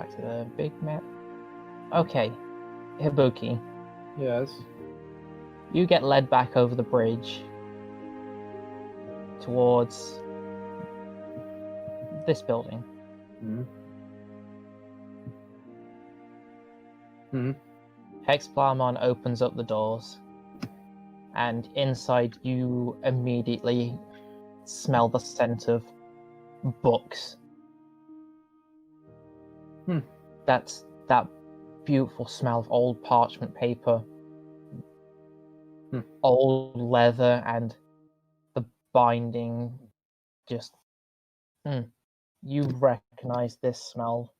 back to the big map. Okay, Hibuki, Yes. you get led back over the bridge towards this building. Hmm. Hmm. Hexplarmon opens up the doors, and inside you immediately smell the scent of books. That's that beautiful smell of old parchment paper, old leather, and the binding. Just, you recognize this smell.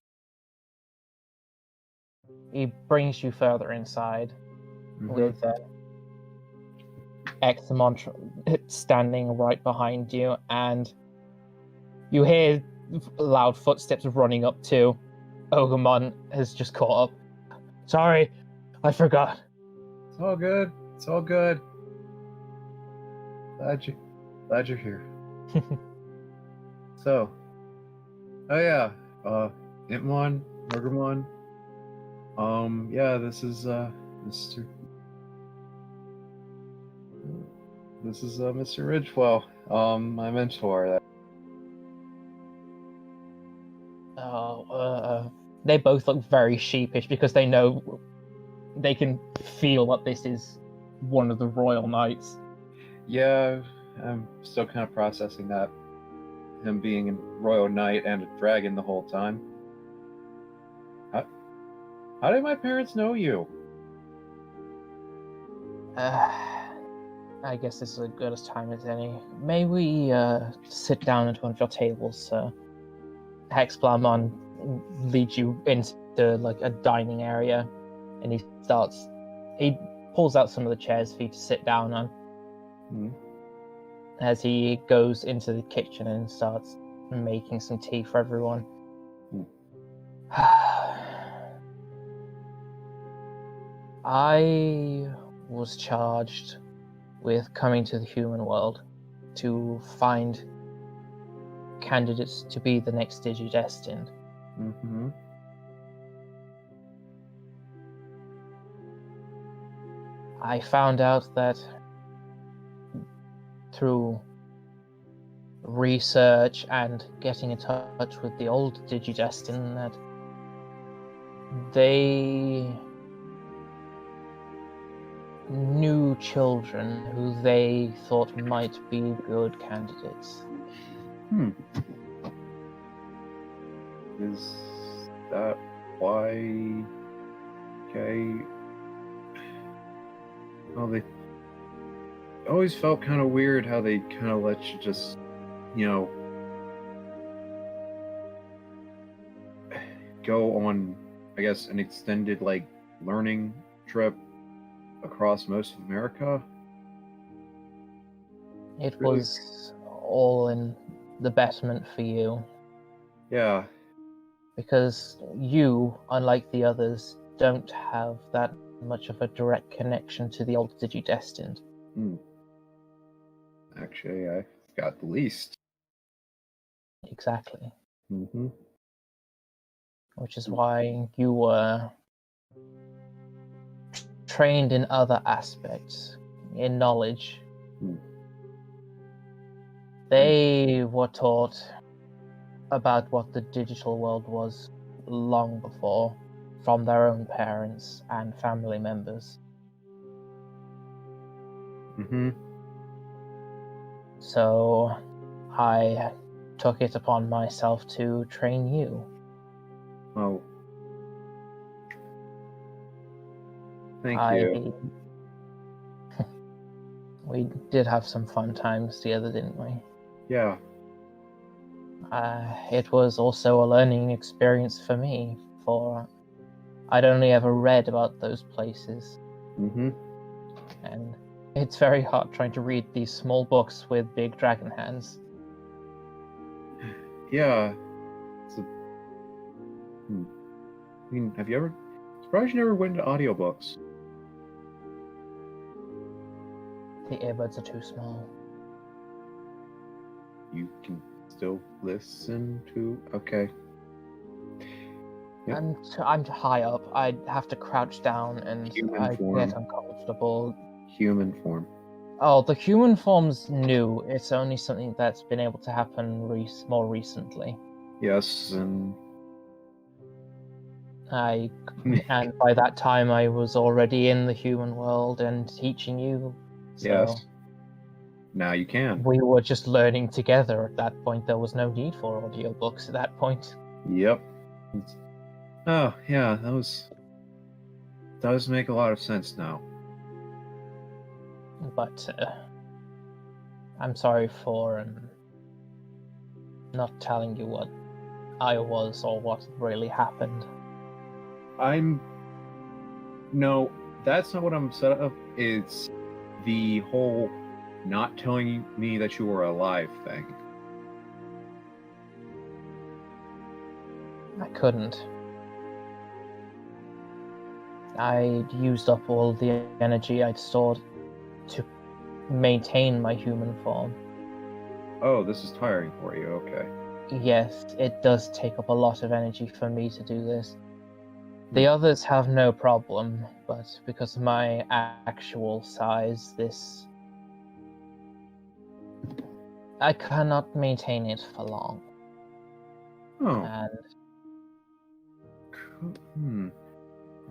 He brings you further inside with Examon standing right behind you, and you hear loud footsteps running up to Ogamon has just caught up. Sorry, I forgot. It's all good. It's all good. Glad you're here. So, oh yeah, Intmon, Murgamon. Yeah, this is Mr. Mr. Ridgewell, my mentor. They both look very sheepish because they know they can feel that this is one of the royal knights. Yeah, I'm still kind of processing that. Him being a royal knight and a dragon the whole time. How did my parents know you? I guess this is as good a time as any. May we sit down at one of your tables, sir? Hexplarmon leads you into like a dining area, and he pulls out some of the chairs for you to sit down on. As he goes into the kitchen and starts making some tea for everyone. I was charged with coming to the human world to find candidates to be the next digidestined. I found out that through research and getting in touch with the old digidestined that they knew children who they thought might be good candidates. Is that why? Okay. Well, they always felt kind of weird how they kind of let you just, go on, I guess, an extended, learning trip across most of America. It was all in the betterment for you. Yeah. Because you, unlike the others, don't have that much of a direct connection to the old digidestined. Actually, I got the least. Exactly. Which is Hmm. why you were trained in other aspects, in knowledge. They were taught about what the digital world was long before from their own parents and family members. So I took it upon myself to train you. Oh. Thank you. We did have some fun times together, didn't we? Yeah. It was also a learning experience for me, for I'd only ever read about those places. And it's very hard trying to read these small books with big dragon hands. Yeah. I mean, have you ever... Surprised you never went into audiobooks. The earbuds are too small. You can still listen to... Okay. Yep. I'm high up. I'd have to crouch down, and Human I form. get uncomfortable. Human form. Oh, the human form's new. It's only something that's been able to happen more recently. Yes, and And by that time I was already in the human world and teaching you. So yes. Now you can. we were just learning together at that point. There was no need for audiobooks at that point. Yep. Oh, yeah, does make a lot of sense now. But I'm sorry for not telling you what I was or what really happened. No, that's not what I'm upset of. It's the whole not telling me that you were alive thing. I couldn't. I'd used up all the energy I'd stored to maintain my human form. Oh, this is tiring for you, okay. Yes, it does take up a lot of energy for me to do this. The others have no problem, but because of my actual size, I cannot maintain it for long. Oh. And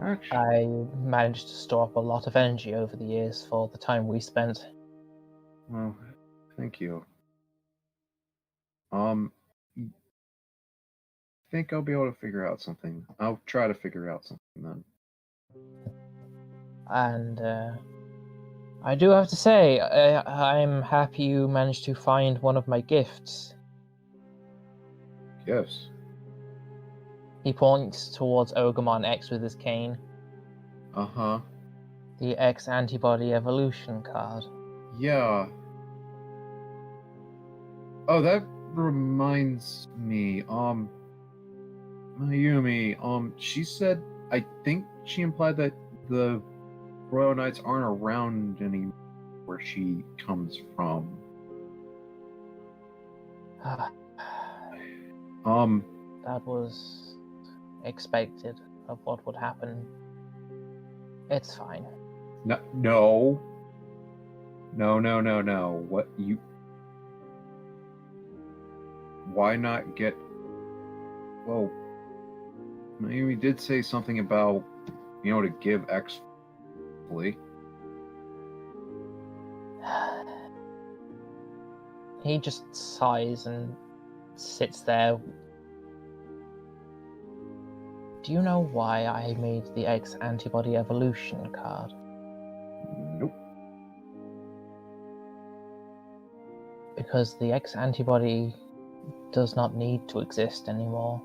Actually, I managed to store up a lot of energy over the years for the time we spent. well, thank you. I think I'll be able to figure out something. I'll try to figure out something then. And I do have to say, I'm happy you managed to find one of my gifts. Yes. He points towards Ogremon X with his cane. Uh-huh. The X antibody evolution card. Yeah. Oh, that reminds me. Mayumi, she said, I think she implied that the Royal Knights aren't around anymore where she comes from. That was expected of what would happen. It's fine. No. What you... Why not get... Well, Mayumi did say something about, to give X fully. He just sighs and sits there. Do you know why I made the X antibody evolution card? Nope. Because the X antibody does not need to exist anymore.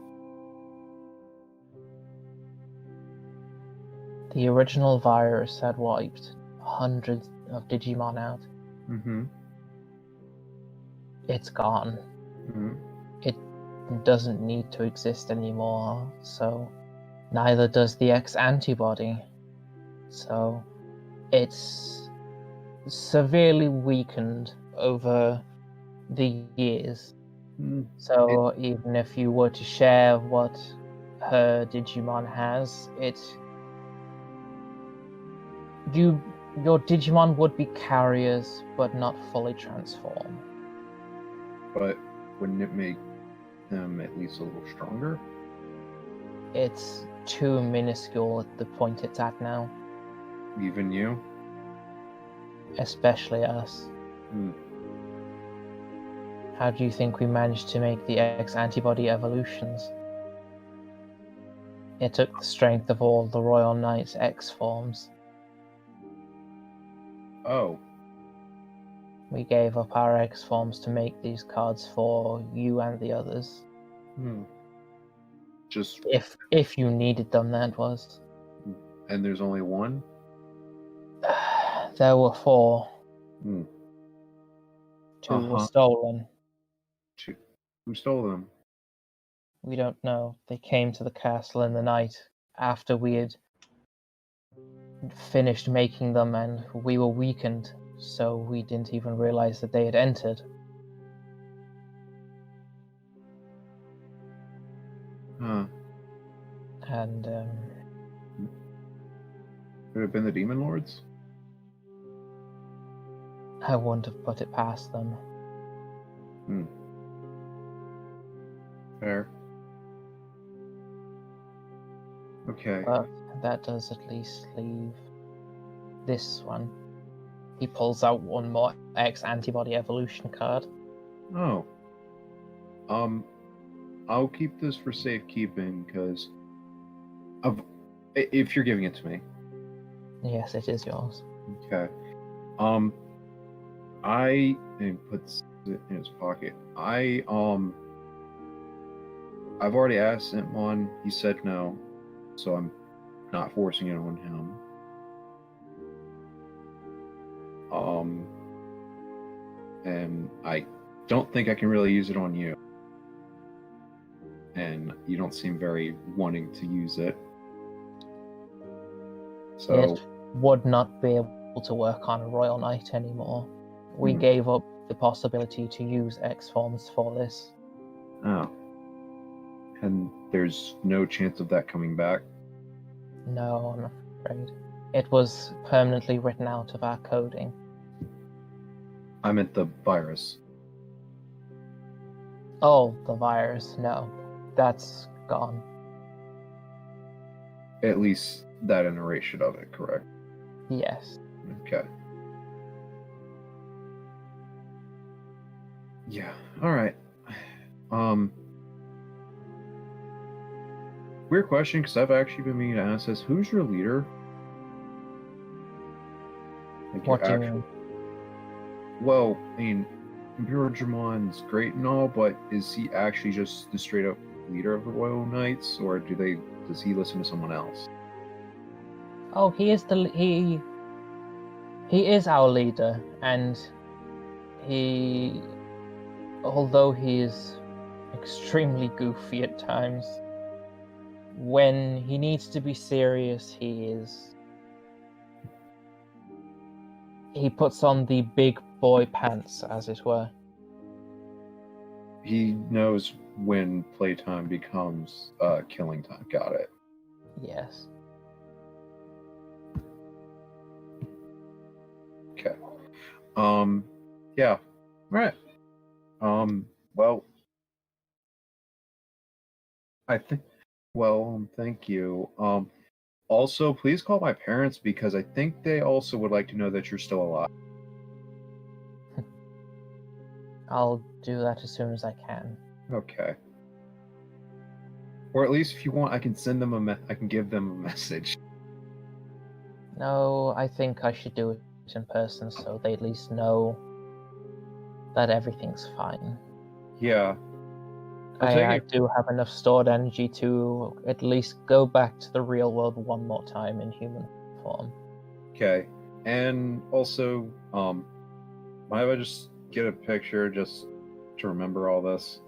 The original virus had wiped hundreds of Digimon out. Mm-hmm. It's gone. Mm-hmm. It doesn't need to exist anymore, so neither does the X antibody. So it's severely weakened over the years. So even if you were to share what her Digimon has, your Digimon would be carriers, but not fully transformed. But wouldn't it make them at least a little stronger? It's too minuscule at the point it's at now. Even you? Especially us. How do you think we managed to make the X antibody evolutions? It took the strength of all the Royal Knights X forms. Oh. We gave up our X forms to make these cards for you and the others. Just... If you needed them, that was. And there's only one? There were 4. 2 were Uh-huh. stolen. Who stole them? We don't know. They came to the castle in the night after we had finished making them, and we were weakened, so we didn't even realize that they had entered. Huh. And Could it have been the Demon Lords? I wouldn't have put it past them. Fair. Okay. But that does at least leave this one. He pulls out one more X antibody evolution card. Oh. I'll keep this for safekeeping because if you're giving it to me. Yes, it is yours. Okay. And he puts it in his pocket. I've already asked Intmon. He said no, so I'm not forcing it on him. And I don't think I can really use it on you. And you don't seem very wanting to use it. So It would not be able to work on a Royal Knight anymore. We gave up the possibility to use X forms for this. Oh. And there's no chance of that coming back? No, I'm afraid. It was permanently written out of our coding. I meant the virus. Oh, the virus. No. That's gone. At least that iteration of it, correct? Yes. Okay. Yeah, alright. Weird question, because I've actually been meaning to ask this. Who's your leader? Like What do you actual... mean? Well, I mean, Imperial Dramon's great and all, but is he actually just the straight up leader of the Royal Knights, or does he listen to someone else? Oh, he is he is our leader, and although he is extremely goofy at times, when he needs to be serious, he puts on the big boy pants, as it were. He knows when playtime becomes killing time. Got it. Yes. Okay. Yeah. Right. Well, I think. Well, thank you. Also, please call my parents because I think they also would like to know that you're still alive. I'll do that as soon as I can. Okay. Or at least if you want, I can send them I can give them a message. No, I think I should do it in person so they at least know that everything's fine. Yeah. I do have enough stored energy to at least go back to the real world one more time in human form. Okay. And also, might I just get a picture just to remember all this?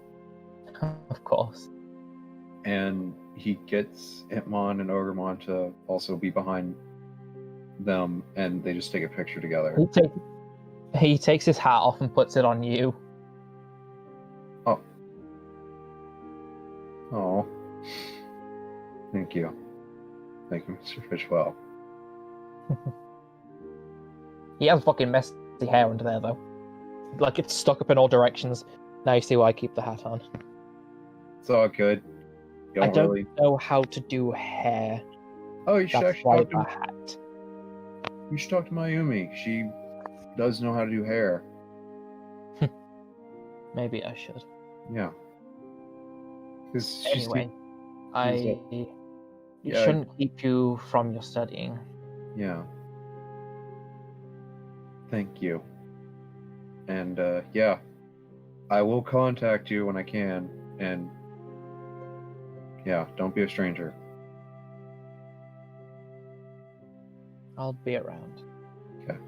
Of course. And he gets Hitmon and Ogremon to also be behind them, and they just take a picture together. He takes his hat off and puts it on you. Oh. Thank you. Thank you, Mr. Fishwell. He has fucking messy hair under there, though. Like, it's stuck up in all directions. Now you see why I keep the hat on. It's all good. I don't know how to do hair. Oh, you should That's actually why the hat. You should talk to Mayumi. She does know how to do hair. Maybe I should. Yeah. Anyway, it shouldn't keep you from your studying. Yeah. Thank you. And yeah, I will contact you when I can. And yeah, don't be a stranger. I'll be around. Okay.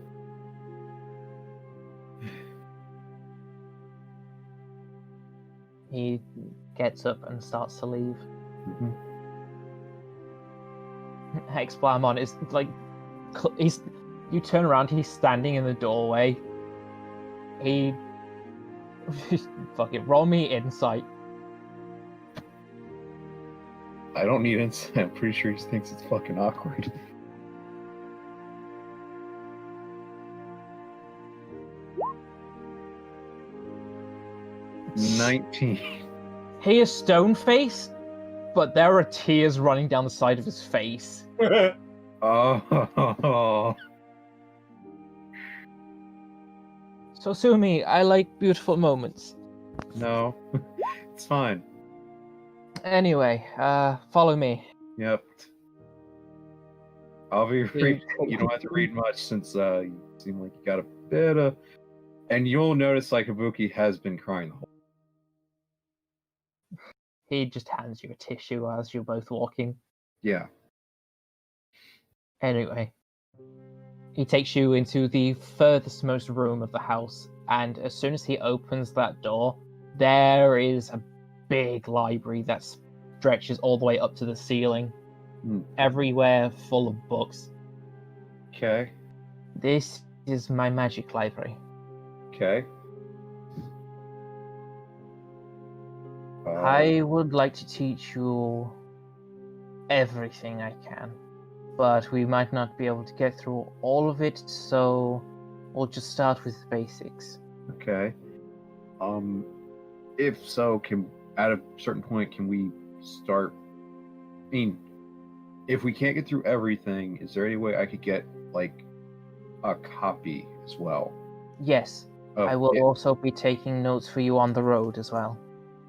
He gets up and starts to leave. Mm-hmm. Hexblamon is like, you turn around, he's standing in the doorway. Fuck it, roll me insight. I don't need insight. I'm pretty sure he thinks it's fucking awkward. $19. He is stone-faced, but there are tears running down the side of his face. Oh. So, Sumi, I like beautiful moments. No. It's fine. Anyway, follow me. Yep. I'll be reading. You don't have to read much since you seem like you got a bit of... And you'll notice like Ibuki has been crying the whole... He just hands you a tissue as you're both walking. Yeah. Anyway, he takes you into the furthest most room of the house, and as soon as he opens that door, there is a big library that stretches all the way up to the ceiling, everywhere full of books. Okay. This is my magic library. Okay. I would like to teach you everything I can, but we might not be able to get through all of it, so we'll just start with the basics. Okay. If so, at a certain point, can we start? I mean, if we can't get through everything, is there any way I could get like a copy as well? Yes, I will also be taking notes for you on the road as well.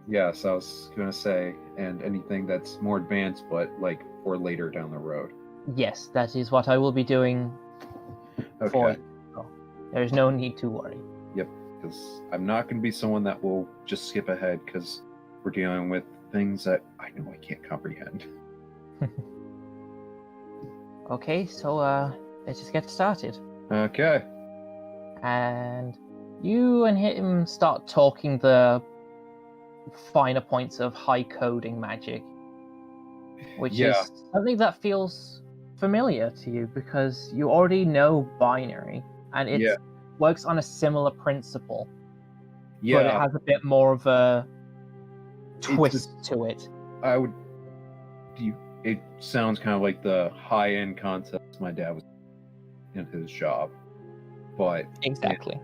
Yes, I was gonna say, and anything that's more advanced, but like for later down the road. Yes, that is what I will be doing for you. So there's no need to worry. Yep, because I'm not going to be someone that will just skip ahead because we're dealing with things that I know I can't comprehend. Okay, so let's just get started. Okay. And you and him start talking the finer points of high coding magic, which is something that feels familiar to you because you already know binary, and it works on a similar principle. Yeah. But it has a bit more of a twist to it. It sounds kind of like the high-end concepts my dad was in his job, but exactly.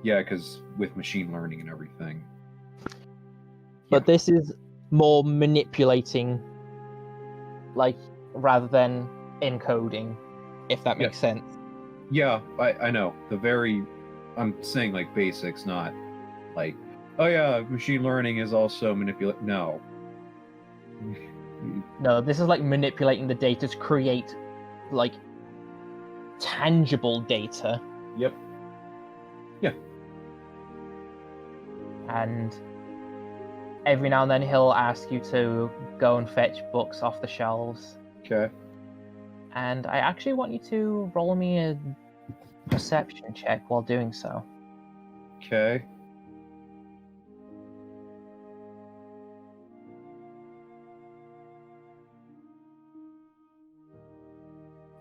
Because with machine learning and everything. But this is more manipulating, like, rather than encoding, if that makes sense. Yeah, I know. I'm saying like basics, not like, oh yeah, machine learning is also manipulate. No. No, this is like manipulating the data to create, like, tangible data. Yep. Yeah. And every now and then he'll ask you to go and fetch books off the shelves. Okay. And I actually want you to roll me a perception check while doing so. Okay.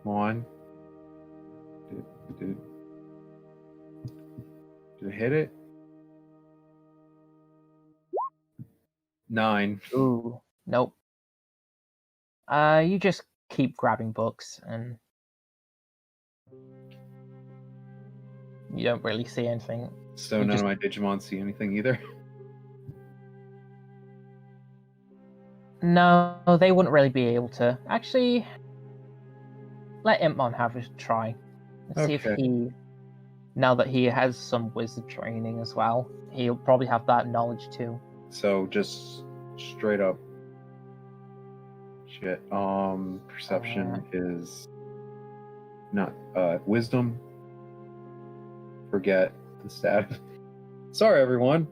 Come on. Did I hit it? 9. Ooh, nope. You just keep grabbing books and you don't really see anything. So none of my Digimon see anything either? No, they wouldn't really be able to. Actually, let Impmon have a try. Let's see if he, now that he has some wizard training as well, he'll probably have that knowledge too. So just straight up shit. Perception is not wisdom. Forget the stat. Sorry, everyone.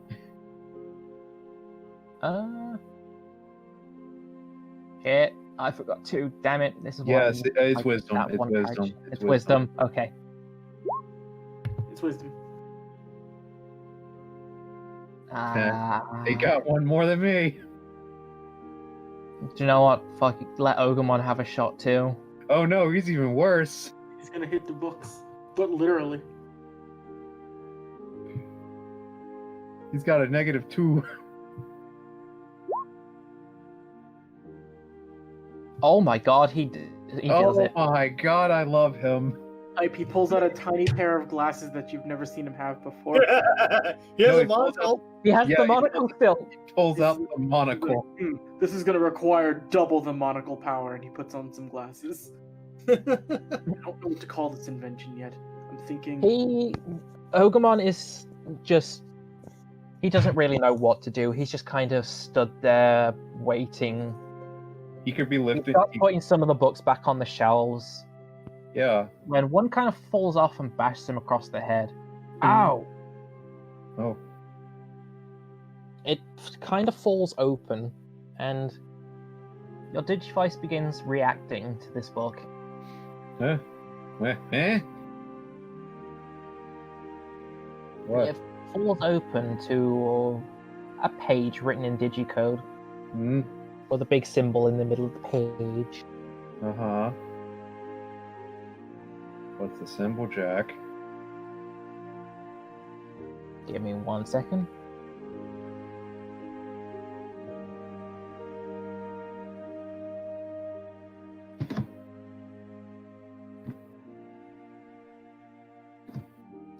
Shit, I forgot to. Damn it! This is it's wisdom. It's wisdom. It's wisdom. Okay. It's wisdom. They got one more than me. Do you know what? Fuck it, let Ogremon have a shot too. Oh no, he's even worse. He's gonna hit the books, but literally. He's got a -2. Oh my god, he does it. Oh my god, I love him. He pulls out a tiny pair of glasses that you've never seen him have before. He has No, a he monocle. He has Yeah, the he monocle still. Pulls out the monocle. This is going to require double the monocle power, and he puts on some glasses. I don't know what to call this invention yet. I'm thinking. Ogamon is just. He doesn't really know what to do. He's just kind of stood there waiting. He could be He lifted. starts putting some of the books back on the shelves. Yeah. When one kind of falls off and bashes him across the head. Ow! Oh. It kind of falls open, and your Digivice begins reacting to this book. Huh? Eh? What? It falls open to a page written in digicode with a big symbol in the middle of the page. Uh-huh. What's the symbol, Jack? Give me 1 second.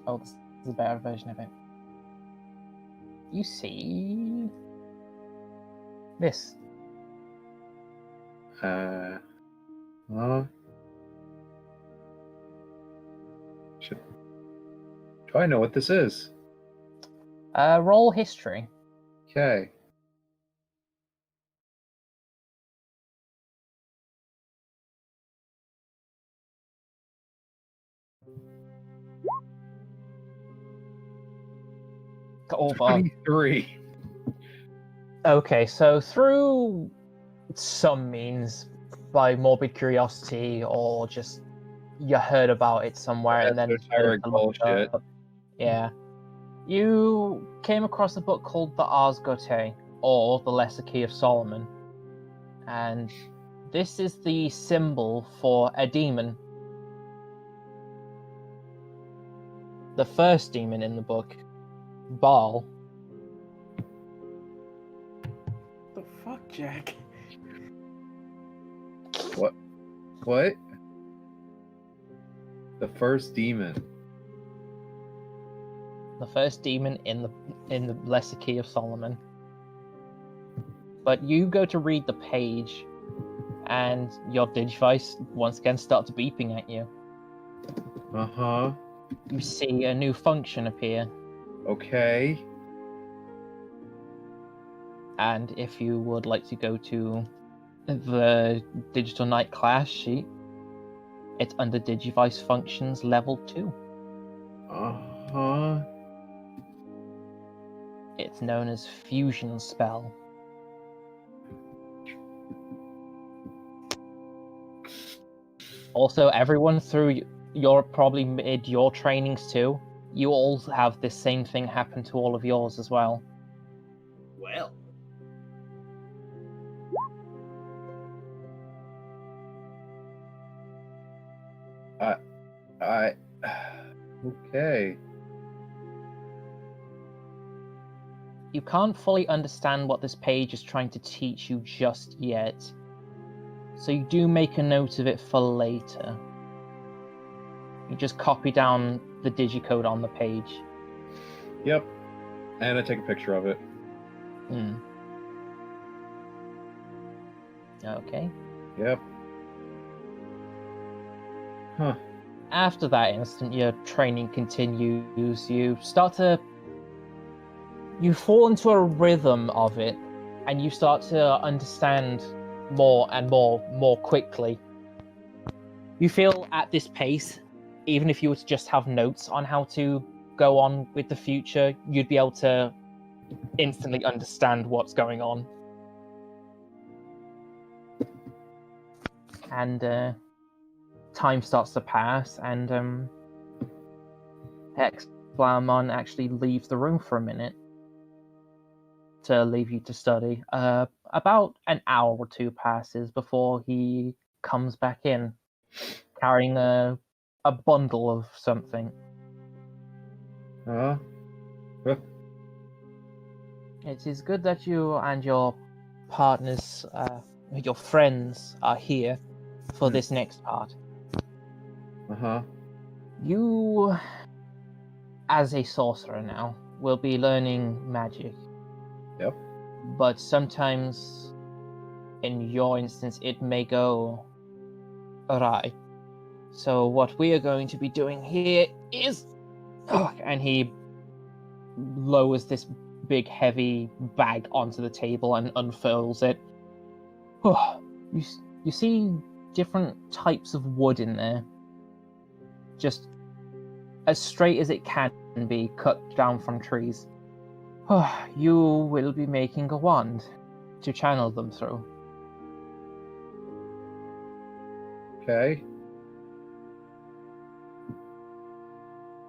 Oh, this is a better version of it. You see this. Huh? Do I know what this is? Roll history. Okay. Over. 23. Okay, so through some means, by morbid curiosity or just you heard about it somewhere and then Esoteric bullshit. Yeah. You came across a book called the Ars Goetia, or the Lesser Key of Solomon. And this is the symbol for a demon. The first demon in the book, Baal. The fuck, Jack? What? The first demon. The first demon in the Lesser Key of Solomon. But you go to read the page, and your Digivice once again starts beeping at you. Uh-huh. You see a new function appear, Okay. and if you would like to go to the Digital Knight class sheet, it's under Digivice Functions Level 2. Uh-huh. It's known as Fusion Spell. Also, everyone through probably mid your trainings too, you all have this same thing happen to all of yours as well. Well. Okay. You can't fully understand what this page is trying to teach you just yet, so you do make a note of it for later. You just copy down the digicode on the page. Yep. And I take a picture of it. Okay. Yep. Huh. After that instant, your training continues. You fall into a rhythm of it, and you start to understand more and more quickly. You feel at this pace, even if you were to just have notes on how to go on with the future, you'd be able to instantly understand what's going on. And time starts to pass, and Hexblamon actually leaves the room for a minute to leave you to study. About an hour or two passes before he comes back in, carrying a bundle of something. Huh? It is good that you and your partners your friends are here for this next part. Uh-huh. You, as a sorcerer now, will be learning magic. Yep. But sometimes, in your instance, it may go awry. So what we are going to be doing here is... and he lowers this big, heavy bag onto the table and unfurls it. You see different types of wood in there. Just as straight as it can be, cut down from trees. You will be making a wand to channel them through. Okay.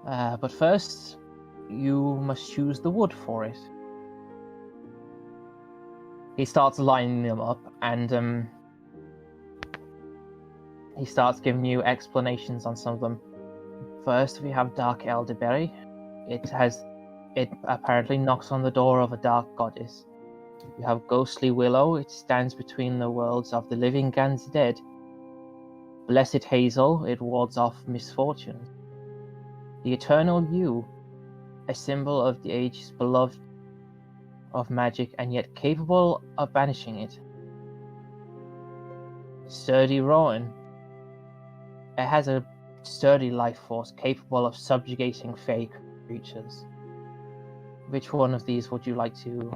But first, you must choose the wood for it. He starts lining them up, and he starts giving you explanations on some of them. First, we have dark elderberry. It apparently knocks on the door of a dark goddess. You have ghostly willow. It stands between the worlds of the living and the dead. Blessed hazel. It wards off misfortune. The eternal yew, a symbol of the ages beloved of magic and yet capable of banishing it. Sturdy rowan. It has a sturdy life force capable of subjugating fey creatures. Which one of these would you like to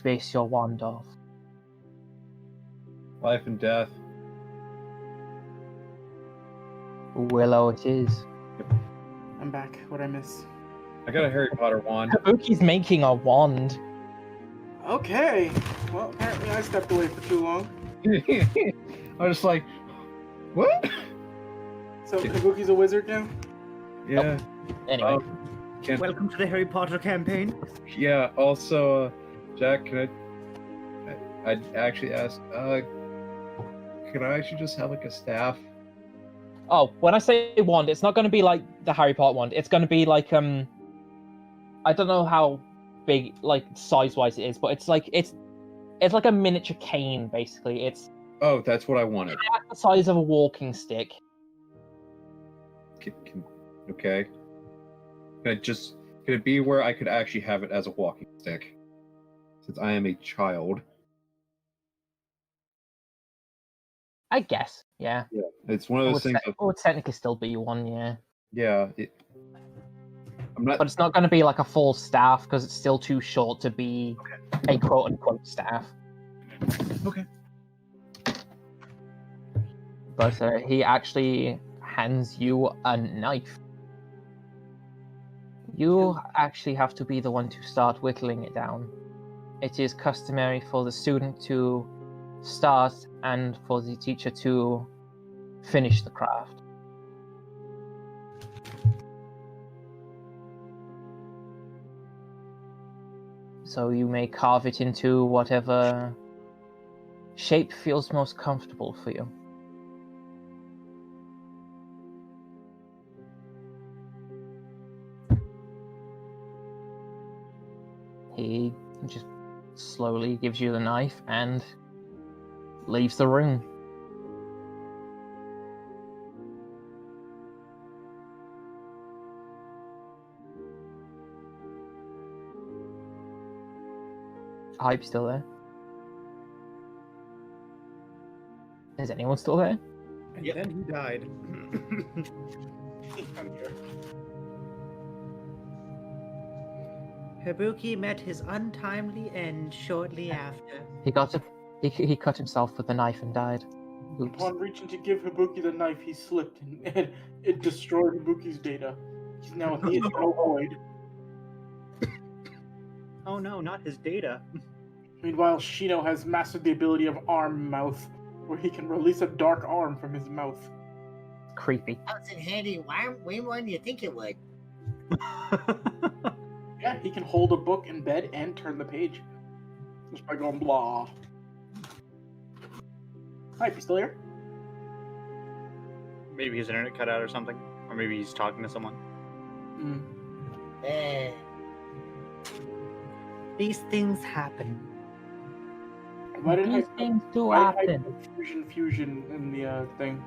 base your wand off? Life and death. Willow it is. I'm back. What'd I miss? I got a Harry Potter wand. Kabuki's making a wand. Okay. Well, apparently I stepped away for too long. I was just like, what? So Kabuki's a wizard now? Yeah. Anyway. Welcome to the Harry Potter campaign. Yeah, also, Jack, can I'd actually ask, can I actually just have like a staff? Oh, when I say wand, it's not going to be like the Harry Potter wand. It's going to be like, I don't know how big, like, size-wise it is, but it's like a miniature cane, basically. It's Oh, that's what I wanted. the size of a walking stick. Okay. Can it be where I could actually have it as a walking stick? Since I am a child. I guess, yeah. Yeah. It's one of those things. It would technically still be one, yeah. Yeah. I'm not. But it's not going to be like a full staff, because it's still too short to be a quote-unquote staff. Okay. But he actually hands you a knife. You actually have to be the one to start whittling it down. It is customary for the student to start and for the teacher to finish the craft. So you may carve it into whatever shape feels most comfortable for you. He just slowly gives you the knife and leaves the room. Hype still there? Is anyone still there? And then he died. I'm here. Habuki met his untimely end shortly after. He cut himself with the knife and died. Oops. Upon reaching to give Habuki the knife, he slipped and it destroyed Habuki's data. He's now in the eternal void. Oh no, not his data. Meanwhile, Shino has mastered the ability of Arm Mouth, where he can release a dark arm from his mouth. Creepy. Comes in handy way more than you think it would. Yeah, he can hold a book in bed and turn the page. Just by going blah. Hi, you still here? Maybe his internet cut out or something. Or maybe he's talking to someone. These things happen. Why did These I things do why did I happen. put fusion in the thing?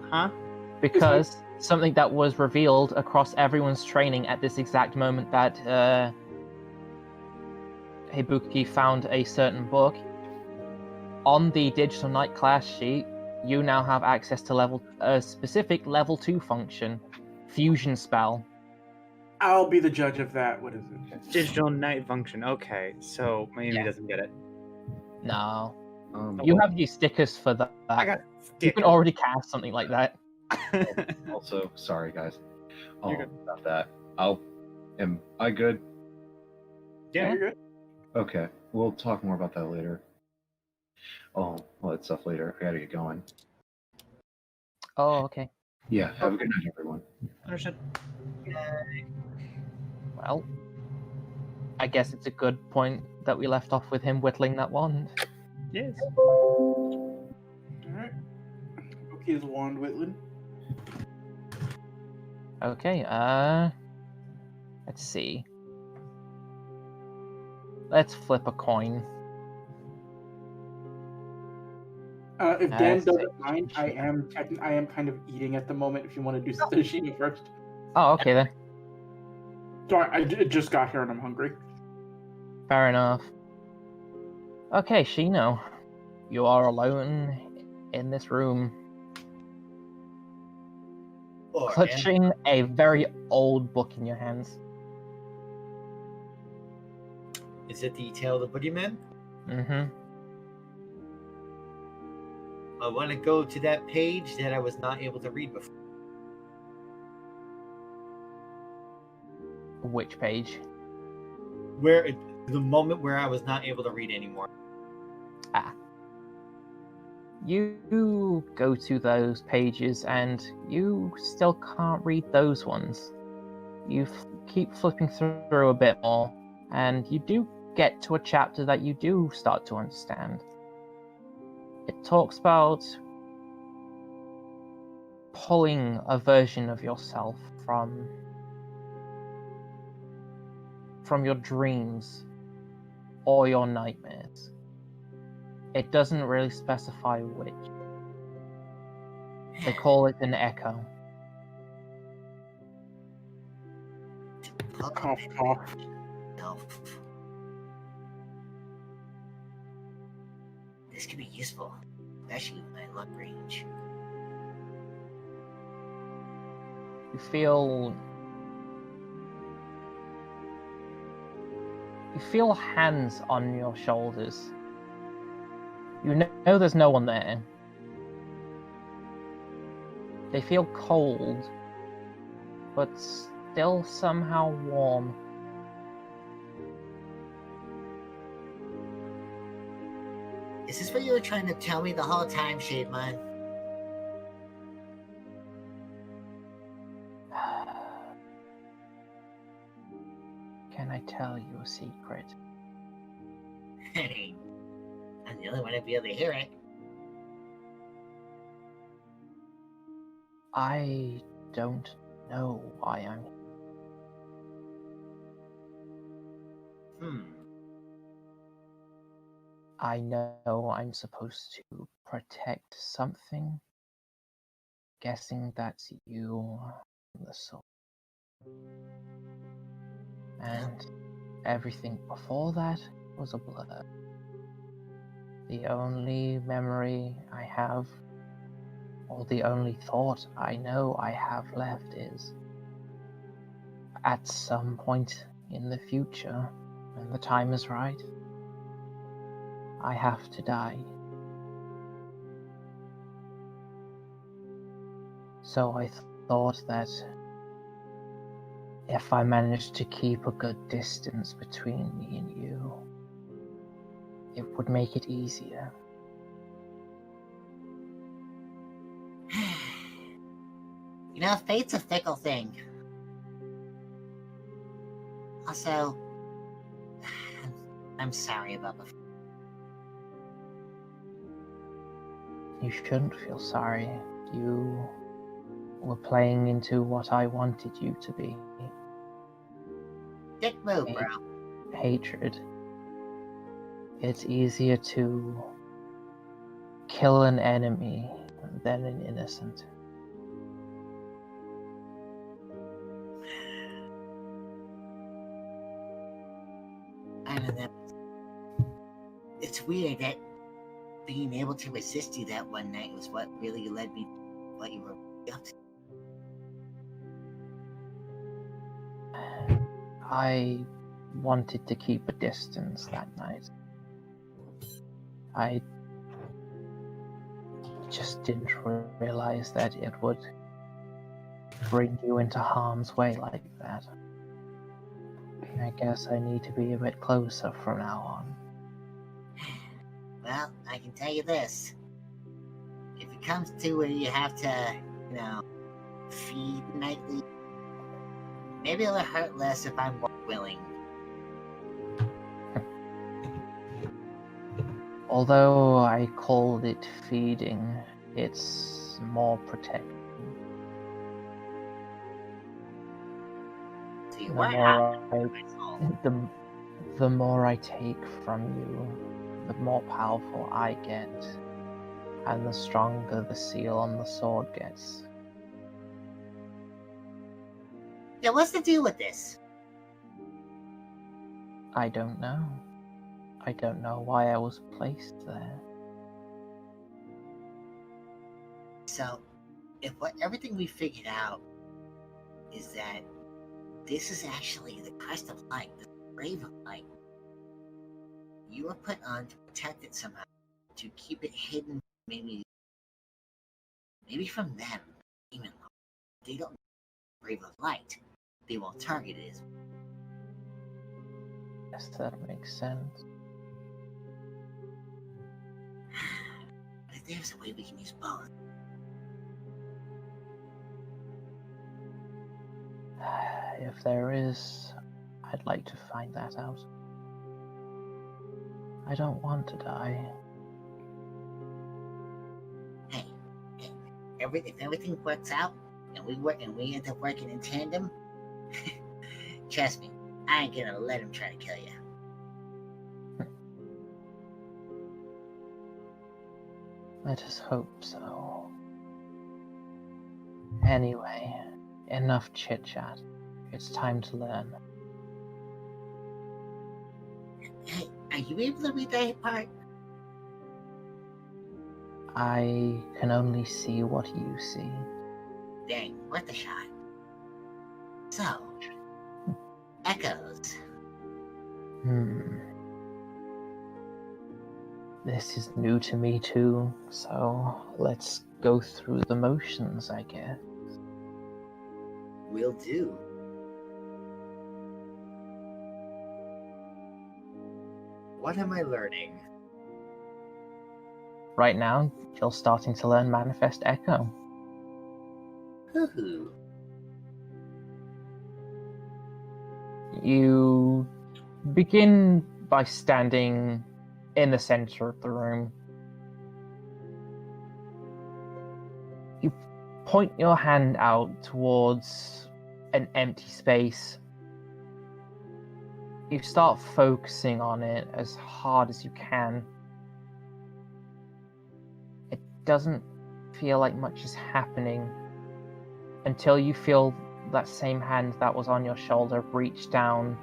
Huh? Because something that was revealed across everyone's training at this exact moment that Hibuki found a certain book. On the digital knight class sheet, you now have access to a specific level 2 function, fusion spell. I'll be the judge of that. What is it? Digital night function. Okay, so maybe Yeah. he doesn't get it. No. Um, You have your stickers for that. I got You can already cast something like that. also, sorry guys. You're good. About that. Am I good? Yeah. You're good. Okay, we'll talk more about that later. All that stuff later. I gotta get going. Oh, okay. Yeah, have a good night, everyone. Understood. Well, I guess it's a good point that we left off with him whittling that wand. Yes. Alright. Okay, is wand whittling. Okay, let's see. Let's flip a coin. If Dan say- doesn't mind, I am kind of eating at the moment. If you want to do sashimi first. Oh, okay then. Sorry, I just got here and I'm hungry. Fair enough. Okay, Shino. You are alone in this room, Or, clutching a very old book in your hands. is it the Tale of the Boogeyman? Mm-hmm. I want to go to that page that I was not able to read before. Which page? The moment where I was not able to read anymore. You go to those pages and you still can't read those ones. You keep flipping through a bit more, and you do get to a chapter that you do start to understand. It talks about pulling a version of yourself from your dreams or your nightmares. It doesn't really specify which. They call it an echo. Cough, cough. No. This could be useful, especially with my luck range. You feel hands on your shoulders. You know there's no one there. They feel cold, but still somehow warm. Is this what you were trying to tell me the whole time, Shademan? Can I tell you a secret? I'm the only one to be able to hear it. I don't know why I'm Hmm. I know I'm supposed to protect something. Guessing that's you, the soul. And everything before that was a blur. The only memory I have, or the only thought I know I have left is, at some point in the future, when the time is right, I have to die. So I thought that if I managed to keep a good distance between me and you, it would make it easier. You know, fate's a fickle thing. Also, I'm sorry about before. You shouldn't feel sorry. You were playing into what I wanted you to be. Dick move, bro. Hatred. It's easier to kill an enemy than an innocent. I don't know. It's weird that being able to resist you that one night was what really led me to what you were up to. I wanted to keep a distance that night. I just didn't realize that it would bring you into harm's way like that. I guess I need to be a bit closer from now on. Well, I can tell you this. If it comes to where you have to, feed nightly, maybe it'll hurt less if I'm more willing. Although I called it feeding, it's more protecting. So you The weren't more out myself. the more I take from you, the more powerful I get, and the stronger the seal on the sword gets. Yeah, what's the deal with this? I don't know. I don't know why I was placed there. So, if everything we figured out is that this is actually the crest of light, the grave of light, you were put on to protect it somehow, to keep it hidden, maybe from them, even though they don't know the grave of light, they won't target it as Yes, that makes sense. But if there's a way we can use both, If there is, I'd like to find that out. I don't want to die. hey, if everything works out and we end up working in tandem, trust me, I ain't gonna let him try to kill you. Let us hope so. Anyway, enough chit-chat. It's time to learn. Hey, are you able to read that part? I can only see what you see. Dang, worth a shot. So, echoes. This is new to me too, so let's go through the motions, I guess. Will do. What am I learning? Right now, you're starting to learn Manifest Echo. Hoo-hoo. You begin by standing in the center of the room. You point your hand out towards an empty space. You start focusing on it as hard as you can. It doesn't feel like much is happening until you feel that same hand that was on your shoulder reach down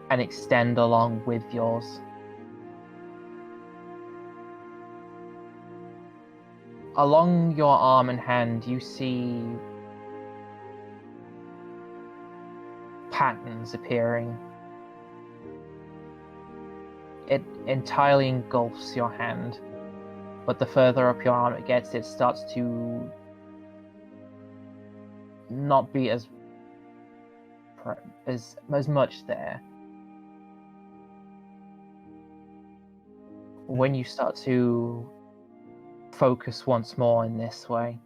and extend along with yours. Along your arm and hand, you see patterns appearing. It entirely engulfs your hand, but the further up your arm it gets, it starts to not be as much there. When you start to focus once more in this way,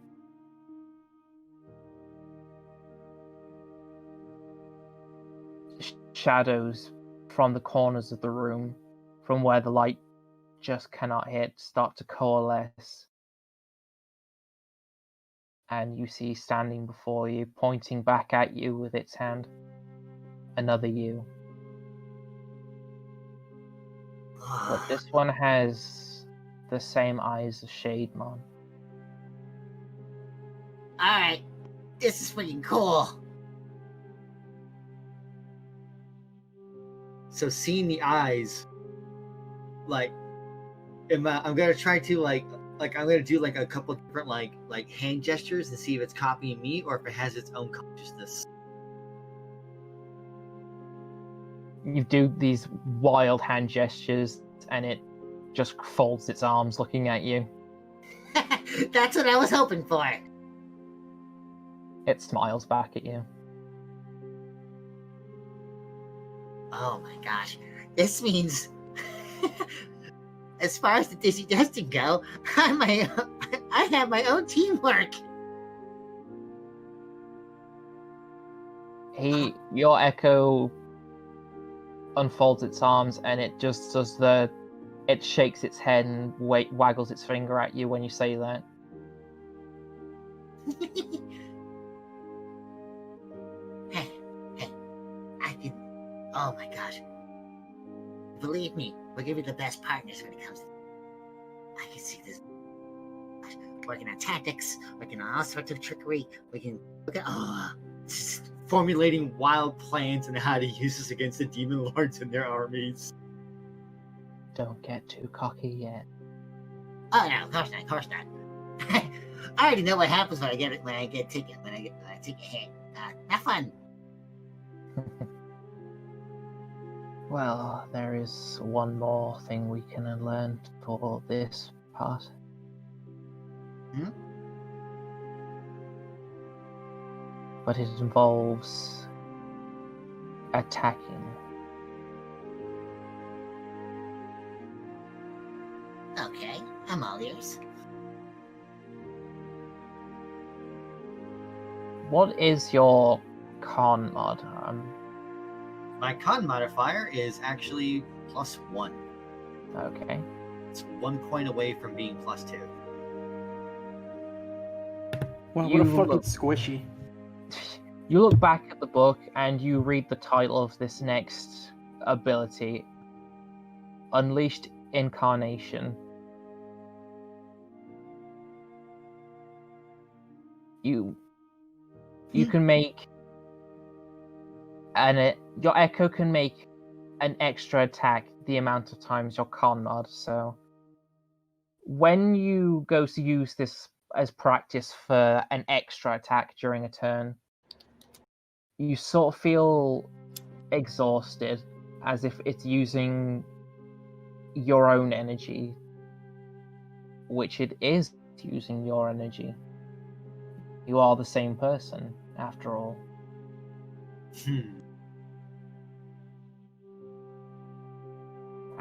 shadows from the corners of the room, from where the light just cannot hit, start to coalesce. And you see standing before you, pointing back at you with its hand, another you. But this one has the same eyes as Shademon. Alright. This is freaking cool. So seeing the eyes, like, I'm gonna try to like I'm gonna do like a couple different like hand gestures and see if it's copying me or if it has its own consciousness. You do these wild hand gestures, and it just folds its arms looking at you. That's what I was hoping for. It smiles back at you. Oh my gosh. This means, as far as the digidestined go, I have my own teamwork. Your Echo unfolds its arms, and it just does it shakes its head and waggles its finger at you when you say that. Hey, I can. Oh my gosh. Believe me, we're gonna be the best partners when it comes to. I can see this. Working on tactics, working on all sorts of trickery. We can look at Formulating wild plans and how to use this against the demon lords and their armies. Don't get too cocky yet. Oh no, of course not. I already know what happens when I get a ticket. When I take a hit. Not fun. Well, there is one more thing we can learn for this part. But it involves attacking. Okay, I'm all ears. What is your con mod? My con modifier is actually +1. Okay. It's 1 point away from being +2. Wow, what You a fucking look- squishy. You look back at the book and you read the title of this next ability, Unleashed Incarnation. You can make your Echo can make an extra attack the amount of times your con mod. So when you go to use this as practice for an extra attack during a turn, you sort of feel exhausted, as if it's using your own energy, which it is using your energy. You are the same person, after all.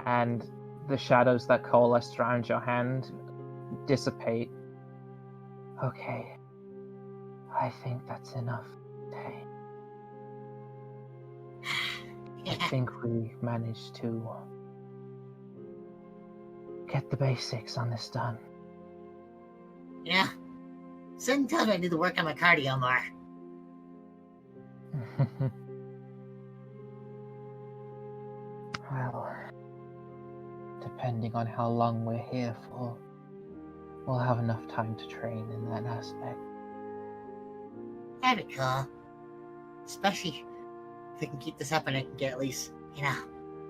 And the shadows that coalesce around your hand dissipate. Okay, I think that's enough today. I think we managed to get the basics on this done. Yeah. Sudden tells me I need to work on my cardio more. Well, depending on how long we're here for, we'll have enough time to train in that aspect. That'd be cool. Especially if we can keep this up and I can get at least,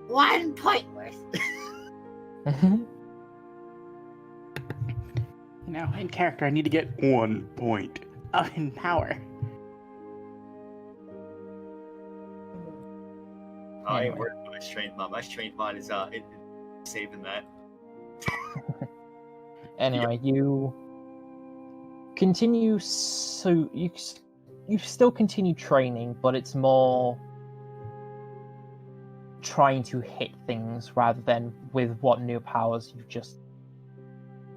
1 point worth. In character, I need to get 1 point in power. I ain't working with my strength mod. My strength mod is saving that. Anyway, you continue. So you still continue training, but it's more trying to hit things rather than with what new powers you've just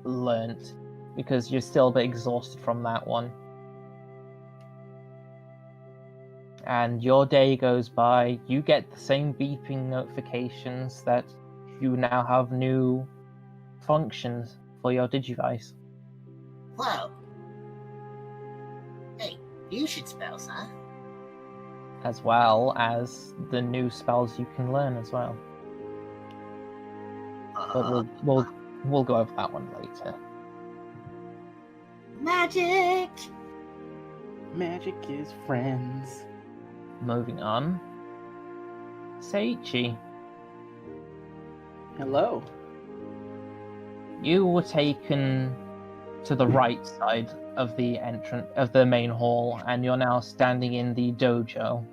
learnt, because you're still a bit exhausted from that one. And your day goes by, you get the same beeping notifications that you now have new functions for your Digivice. Whoa. Hey, fusion spells, huh? As well as the new spells you can learn as well. but we'll go over that one later. Magic. Magic is friends. Moving on. Seiichi, Hello. you were taken to the right side of the entrance of the main hall, and you're now standing in the dojo.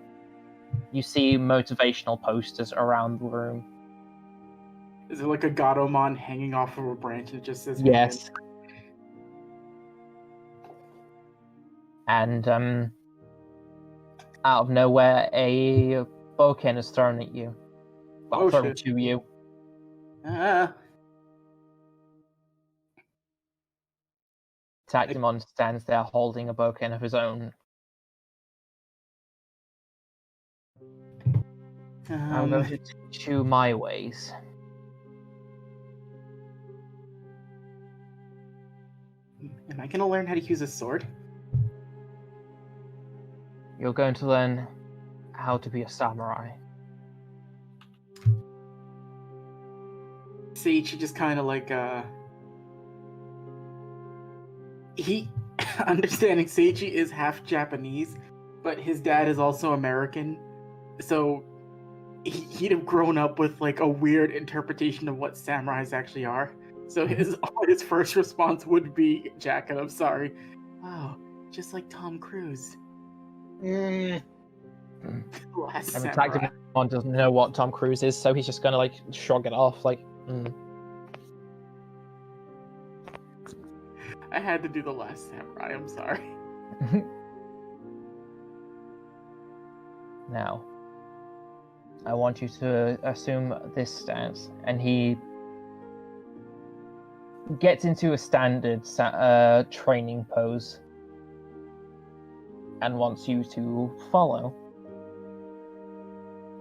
You see motivational posters around the room. Is it like a Gatomon hanging off of a branch and it just says Yes. And out of nowhere, a bouquet is thrown at you. Well, Oh, thrown shit. to you. Ah. Tactimon stands there holding a bouquet of his own. I'm going to teach you my ways. Am I gonna learn how to use a sword? You're going to learn how to be a samurai. Seiichi just kind of like he understanding Seiichi is half Japanese, but his dad is also American, so he'd have grown up with like a weird interpretation of what samurais actually are. So his first response would be, "Jack, and I'm sorry." Wow, just like Tom Cruise. Last I mean, Samurai. Tactimon doesn't know what Tom Cruise is, so he's just gonna like shrug it off, like. I had to do the Last Samurai. I'm sorry. Now, I want you to assume this stance, and he gets into a standard training pose and wants you to follow.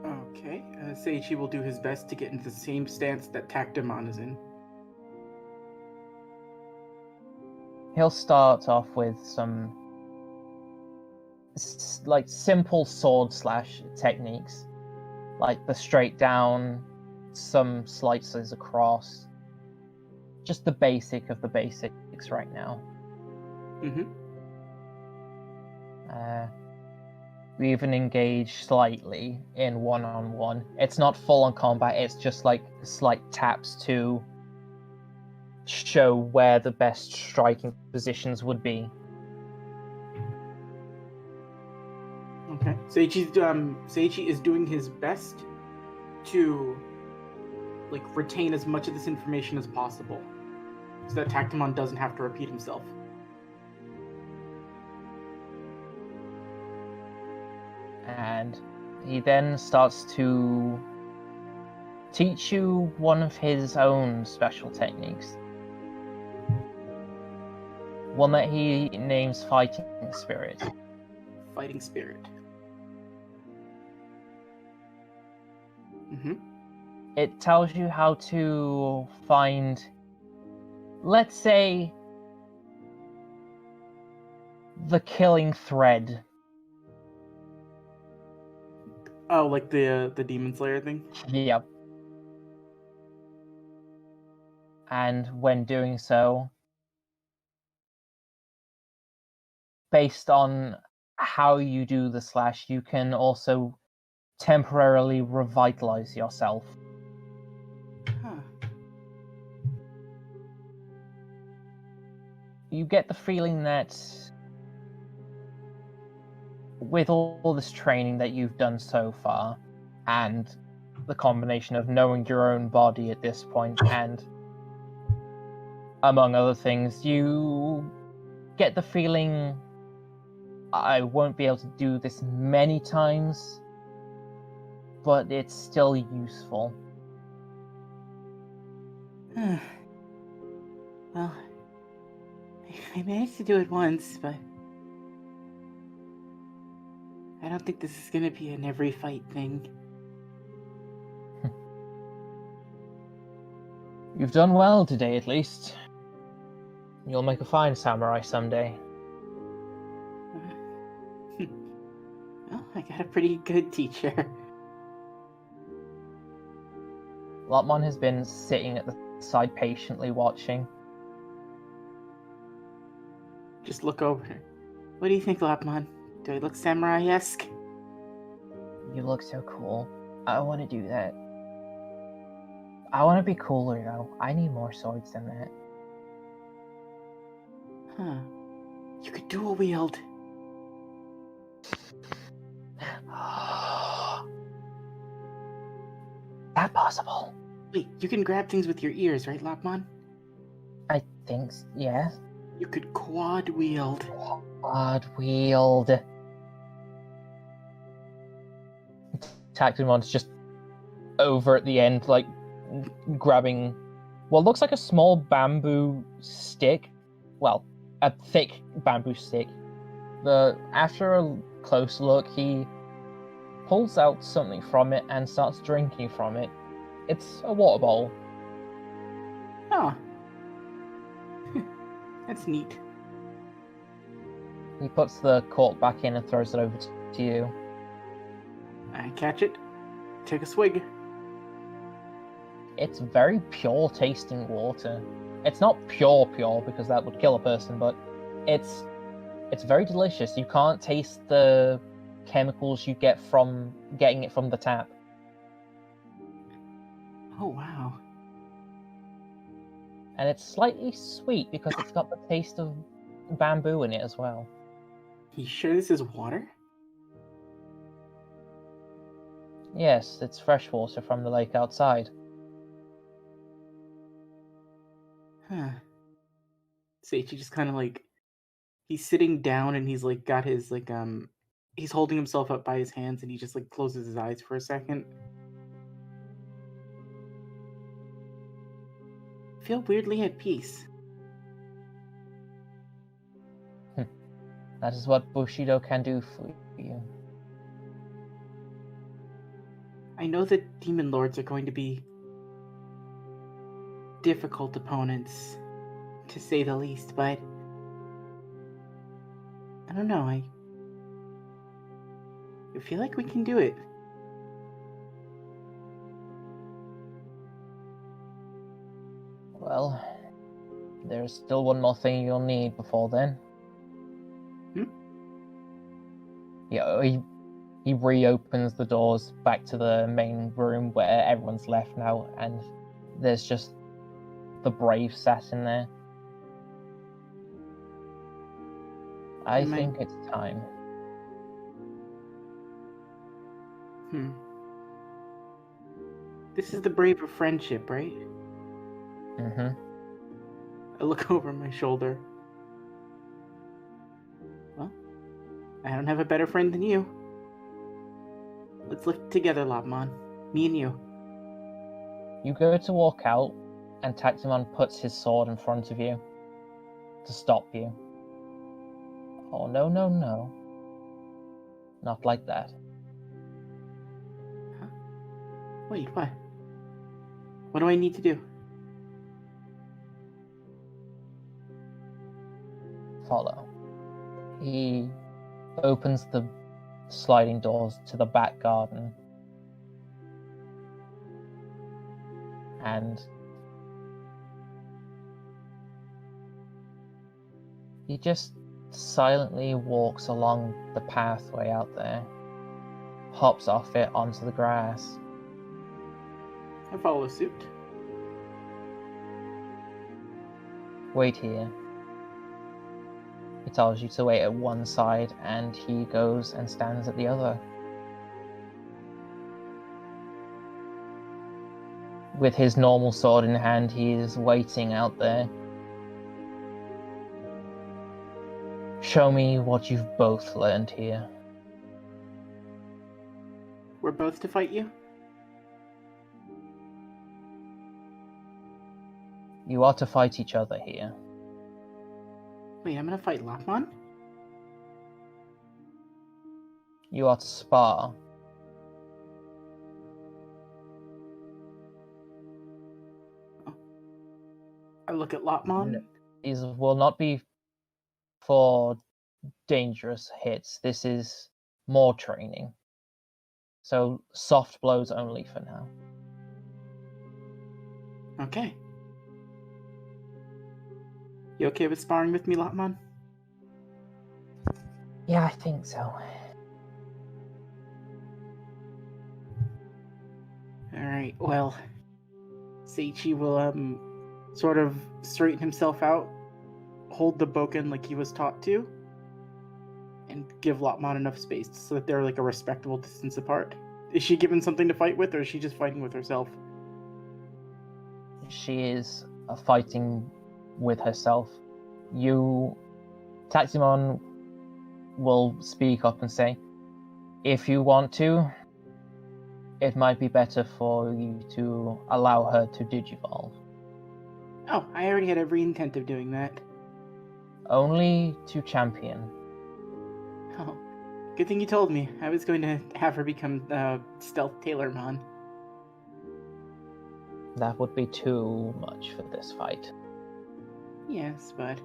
Okay, Seiichi will do his best to get into the same stance that Tactimon is in. He'll start off with some like simple sword slash techniques, like the straight down, some slices across, just the basic of the basics right now. We even engage slightly in one-on-one. It's not full-on combat, it's just like slight taps to show where the best striking positions would be. Okay. Seiichi is doing his best to like retain as much of this information as possible, so that Tactimon doesn't have to repeat himself. And he then starts to teach you one of his own special techniques. One that he names Fighting Spirit. Fighting Spirit. It tells you how to find, let's say, the killing thread. Oh, like the Demon Slayer thing? Yep. And when doing so, based on how you do the slash, you can also temporarily revitalize yourself. Huh. You get the feeling that with all this training that you've done so far, and the combination of knowing your own body at this point, and among other things, you get the feeling I won't be able to do this many times, but it's still useful. Well, I managed to do it once, but I don't think this is gonna be an every fight thing. You've done well today, at least. You'll make a fine samurai someday. Well, I got a pretty good teacher. Lotmon has been sitting at the side patiently watching. Just look over. What do you think, Lapmon? Do I look samurai-esque? You look so cool. I want to do that. I want to be cooler though. I need more swords than that. Huh. You could dual wield. That possible? Wait, you can grab things with your ears, right, Lapmon? I think yeah. You could quad wield. Quad wield. Tactimon's just over at the end, like grabbing what looks like a small bamboo stick. Well, a thick bamboo stick. After a close look, he pulls out something from it and starts drinking from it. It's a water bowl. Oh. That's neat. He puts the cork back in and throws it over to you. I catch it. Take a swig. It's very pure tasting water. It's not pure because that would kill a person, but it's very delicious. You can't taste the chemicals you get from getting it from the tap. Oh, wow. And it's slightly sweet because it's got the taste of bamboo in it as well. You sure this is water? Yes, it's fresh water from the lake outside. Huh. Seichi just kind of like... He's sitting down and he's like got his like he's holding himself up by his hands and he just like closes his eyes for a second. I feel weirdly at peace. That is what Bushido can do for you. I know that demon lords are going to be difficult opponents, to say the least, but I don't know, I feel like we can do it. Well, there's still one more thing you'll need before then. Yeah, he reopens the doors back to the main room where everyone's left now, and there's just the Brave sat in there. I think it's time. This is the Brave of Friendship, right? Mm-hmm. I look over my shoulder. Well, I don't have a better friend than you. Let's lift together, Lapmon. Me and you. You go to walk out, and Tactimon puts his sword in front of you to stop you. Oh, no, no, no. Not like that. Huh? Wait, what? What do I need to do? Follow. He opens the sliding doors to the back garden. And he just silently walks along the pathway out there, hops off it onto the grass. I follow suit. Wait here. He tells you to wait at one side, and he goes and stands at the other. With his normal sword in hand, he is waiting out there. Show me what you've both learned here. We're both to fight you? You are to fight each other here. Wait, I'm gonna fight Lapmon? You are to spar. I look at Lapmon. These will not be for dangerous hits. This is more training. So soft blows only for now. Okay. You okay with sparring with me, Lotman? Yeah, I think so. Alright, well, Seichi will, sort of straighten himself out, hold the Boken like he was taught to, and give Lotman enough space so that they're like a respectable distance apart. Is she given something to fight with, or is she just fighting with herself? She is fighting with herself. Taximon will speak up and say, if you want to, it might be better for you to allow her to digivolve. Oh, I already had every intent of doing that. Only to champion. Oh, good thing you told me. I was going to have her become Stealth Tailormon. That would be too much for this fight. Yes, but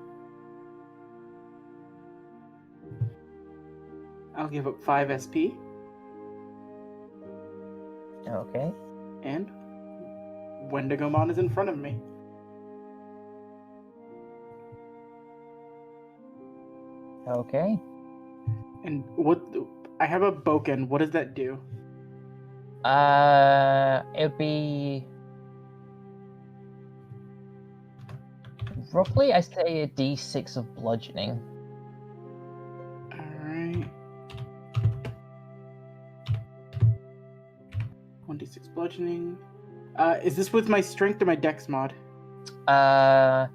I'll give up 5 SP, Okay. and Wendigomon is in front of me. Okay. And what? I have a Boken. What does that do? It'd be roughly, I say, a d6 of bludgeoning. Alright. 1d6 bludgeoning. Is this with my strength or my dex mod? For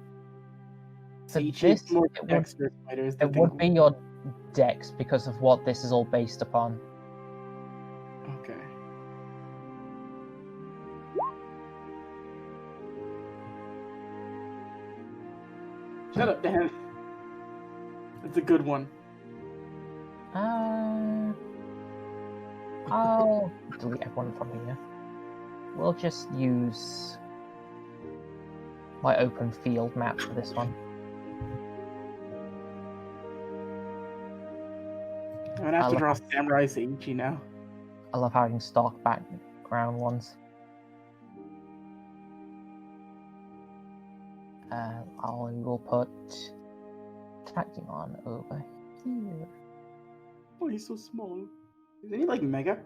Seichi this, is more it would, dexterous fighters. it would be your dex because of what this is all based upon. Okay. Shut up, Dan. That's a good one. I'll delete everyone from here. We'll just use my open field map for this one. I'm gonna have to draw Samurai Seichi now. I love having stock background ones. We'll put Tactimon over here. Oh, he's so small. Isn't he like mega?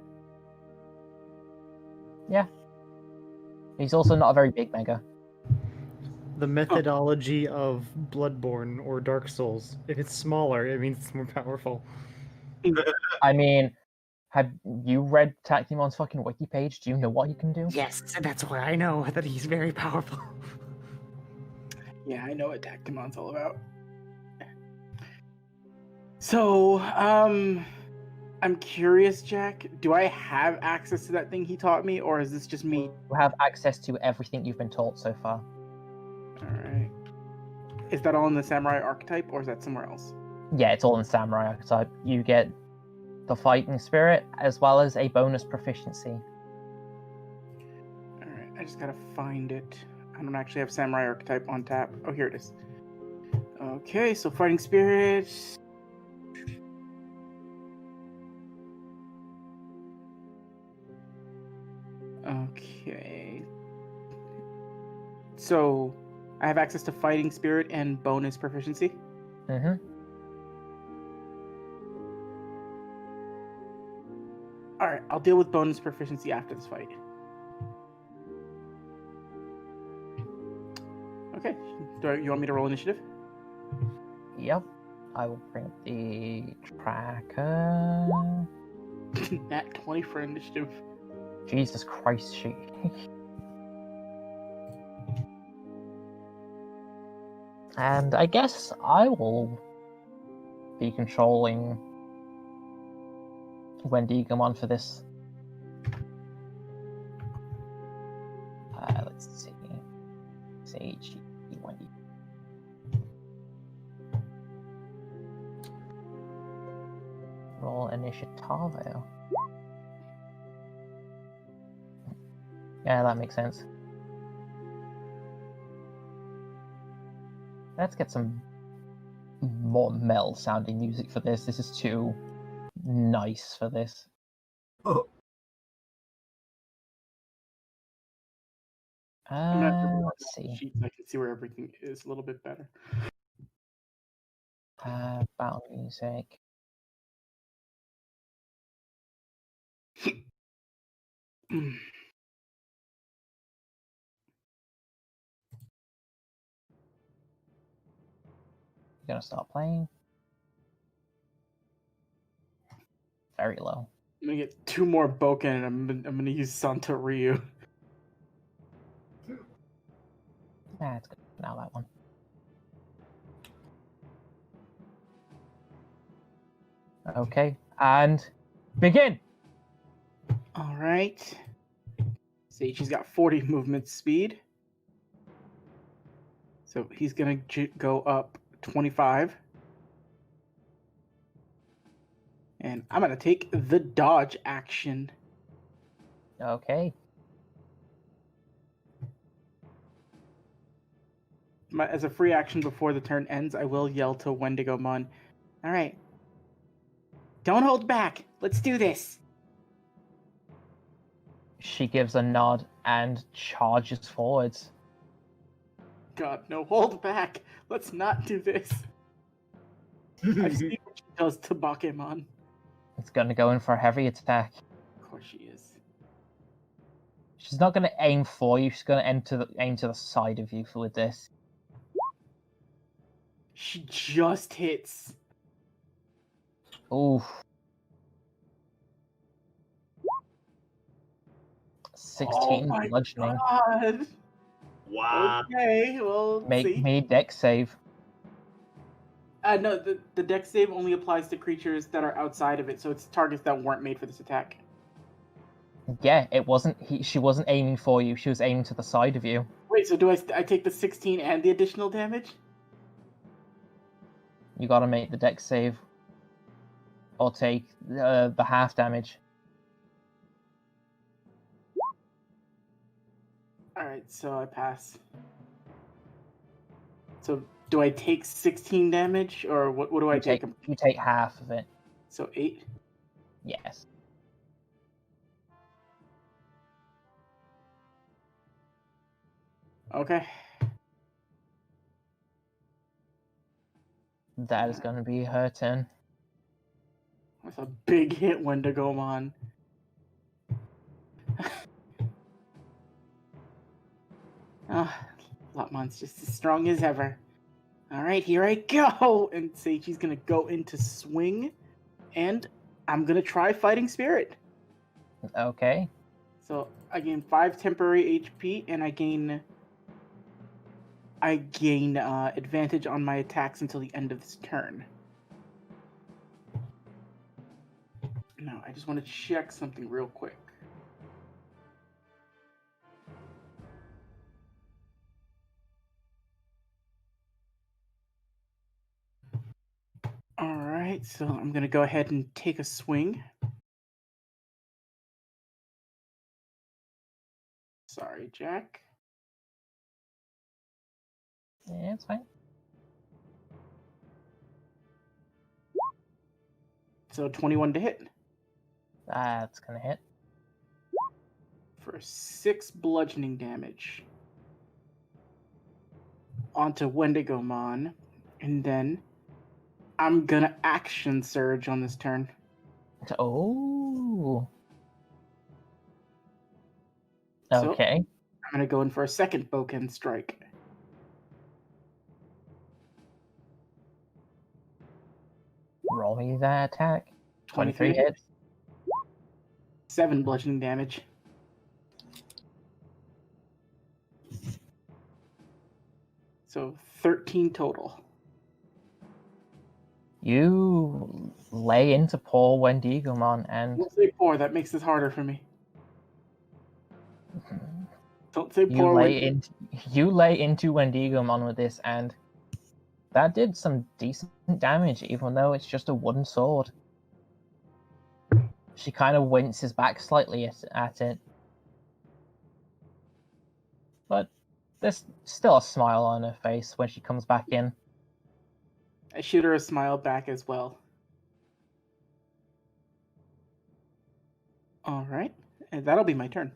Yeah. He's also not a very big mega. The methodology of Bloodborne or Dark Souls. If it's smaller, it means it's more powerful. I mean, have you read Tactimon's fucking wiki page? Do you know what he can do? Yes, that's why I know that he's very powerful. Yeah, I know what Tactimon's all about. So, I'm curious, Jack. Do I have access to that thing he taught me, or is this just me? You have access to everything you've been taught so far. Alright. Is that all in the samurai archetype, or is that somewhere else? Yeah, it's all in Samurai archetype. You get the fighting spirit as well as a bonus proficiency. Alright, I just gotta find it. I don't actually have samurai archetype on tap. Oh, here it is. Okay, so fighting spirit. Okay. So, I have access to fighting spirit and bonus proficiency. Mm-hmm. Alright, I'll deal with bonus proficiency after this fight. Okay, you want me to roll initiative? Yep. I will bring up the tracker. Nat 20 for initiative. Jesus Christ, she. And I guess I will be controlling Wendigomon for this. Let's see. Sage, Wendy. Roll initiative. Yeah, that makes sense. Let's get some more metal sounding music for this. This is too nice for this. Oh. I'm gonna have to read Let's the see. sheet so I can see where everything is a little bit better. Battle music. You're gonna start playing. Very low. I'm gonna get 2 more Boken, and I'm gonna use Santa Ryu. It's good. Now that one. Okay, and begin. All right. Seichi's got 40 movement speed, so he's gonna go up 25, and I'm gonna take the dodge action. Okay. As a free action before the turn ends, I will yell to Wendigomon. All right. Don't hold back. Let's do this. She gives a nod and charges forwards. God, no, hold back. Let's not do this. I've seen what she does to Bakemon. It's gonna go in for a heavy attack. Of course she is. She's not gonna aim for you. She's gonna aim to the side of you with this. She just hits. Ooh. 16 bludgeoning. God. Wow. Okay, well, Make see. me dex save. No, the dex save only applies to creatures that are outside of it, so it's targets that weren't made for this attack. Yeah, it wasn't. She wasn't aiming for you. She was aiming to the side of you. Wait, so do I take the 16 and the additional damage? You gotta make the dex save, or take the half damage. Alright, so I pass. So do I take 16 damage, or what do I take? You take half of it. So 8? Yes. Okay. That is gonna be her turn. That's a big hit, Wendigomon. Lotmon's just as strong as ever. Alright, here I go! And Seichi's gonna go into swing, and I'm gonna try Fighting Spirit. Okay. So I gain 5 temporary HP, and I gain advantage on my attacks until the end of this turn. Now, I just want to check something real quick. Alright, so I'm going to go ahead and take a swing. Sorry, Jack. Yeah, it's fine. So 21 to hit. That's gonna hit. For 6 bludgeoning damage. Onto Wendigomon. And then I'm gonna action surge on this turn. Oh. So, Okay. I'm gonna go in for a second Boken strike. Roll me that attack. 23 23 hits. 7 bludgeoning damage. So 13 total. You lay into poor Wendigomon and Don't say poor, that makes this harder for me. Don't say you poor lay Wendy. into Wendigomon with this, and that did some decent damage, even though it's just a wooden sword. She kind of winces back slightly at it, but there's still a smile on her face when she comes back in. I shoot her a smile back as well. Alright, and that'll be my turn.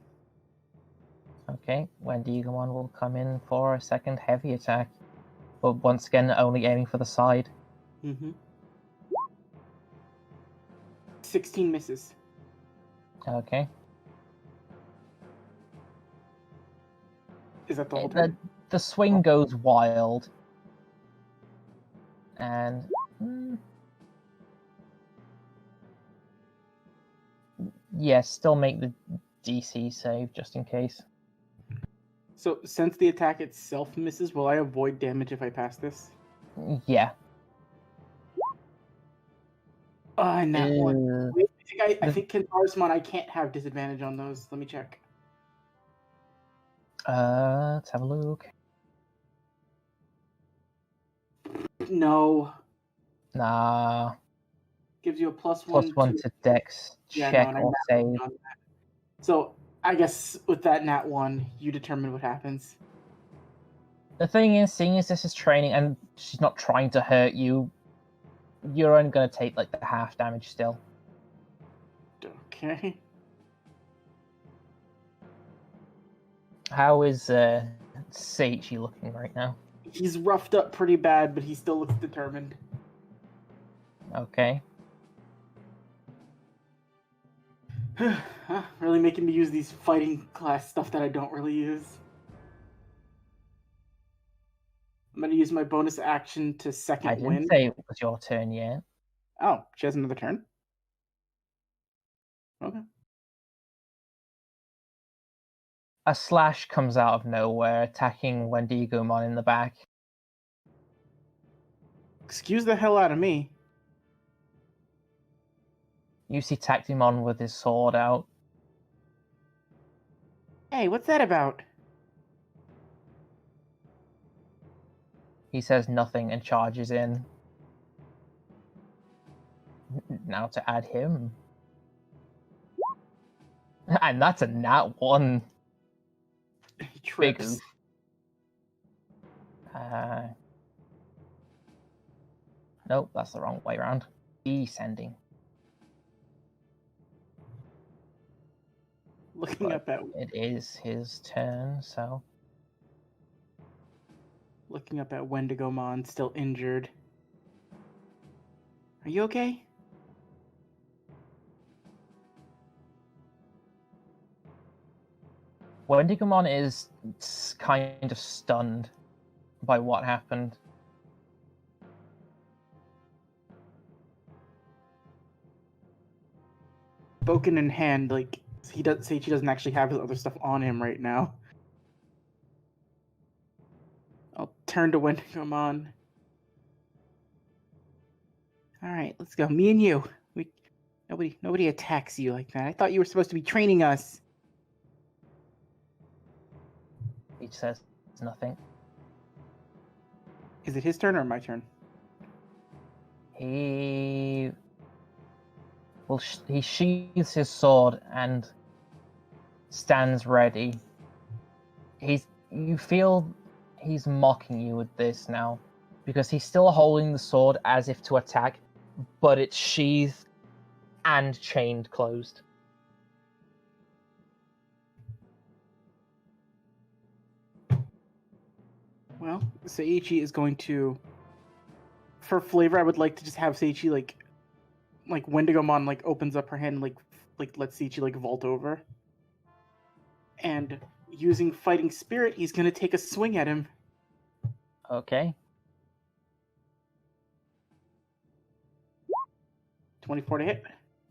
Okay, Wendigomon will come in for a second heavy attack, but once again only aiming for the side. 16 misses. Okay. Is that the whole turn? The swing goes wild. And yes, still make the DC save just in case. So since the attack itself misses, will I avoid damage if I pass this? Yeah. And that one. Uh, Wait, I think Phantasma, I can't have disadvantage on those. Let me check. Let's have a look. No. Nah. Gives you a +1 +1 to Dex check or save. So I guess with that nat 1, you determine what happens. The thing is, seeing as this is training and she's not trying to hurt you, you're only going to take like the half damage still. Okay. How is Seichi looking right now? He's roughed up pretty bad, but he still looks determined. Okay. Really making me use these fighting class stuff that I don't really use. I'm going to use my bonus action to second I didn't wind. say it was your turn yet. Oh, she has another turn? Okay. A slash comes out of nowhere, attacking Wendigomon in the back. Excuse the hell out of me. You see Tactimon with his sword out. Hey, what's that about? He says nothing and charges in. Now to add him. And that's a nat 1. He trips. Nope, that's the wrong way around. Descending. Looking But up at it is his turn, so looking up at Wendigomon, still injured. Are you okay? Wendigomon is kind of stunned by what happened. Boken in hand, like he doesn't actually have his other stuff on him right now. I'll turn to Wendigomon. All right, let's go. Me and you. Nobody attacks you like that. I thought you were supposed to be training us. He says nothing. Is it his turn or my turn? He sheathes his sword and stands ready. You feel he's mocking you with this now, because he's still holding the sword as if to attack, but it's sheathed and chained closed. Well, Seiichi is going to, for flavor, I would like to just have Seiichi like Wendigomon like opens up her hand and like lets Seiichi like vault over. And using Fighting Spirit, he's gonna take a swing at him. Okay. 24 to hit.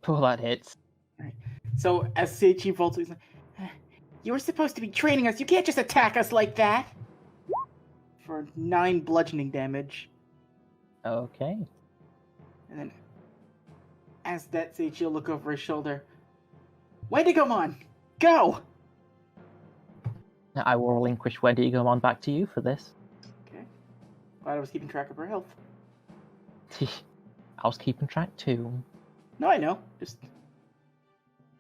Well, that hits. All right. So as Seiichi vaults, he's like, "You were supposed to be training us. You can't just attack us like that." For 9 bludgeoning damage. Okay. And then, as that, Seiichi will look over his shoulder. Wendigomon, go! I will relinquish Wendigomon back to you for this. Okay. Glad I was keeping track of her health. I was keeping track too. No, I know. Just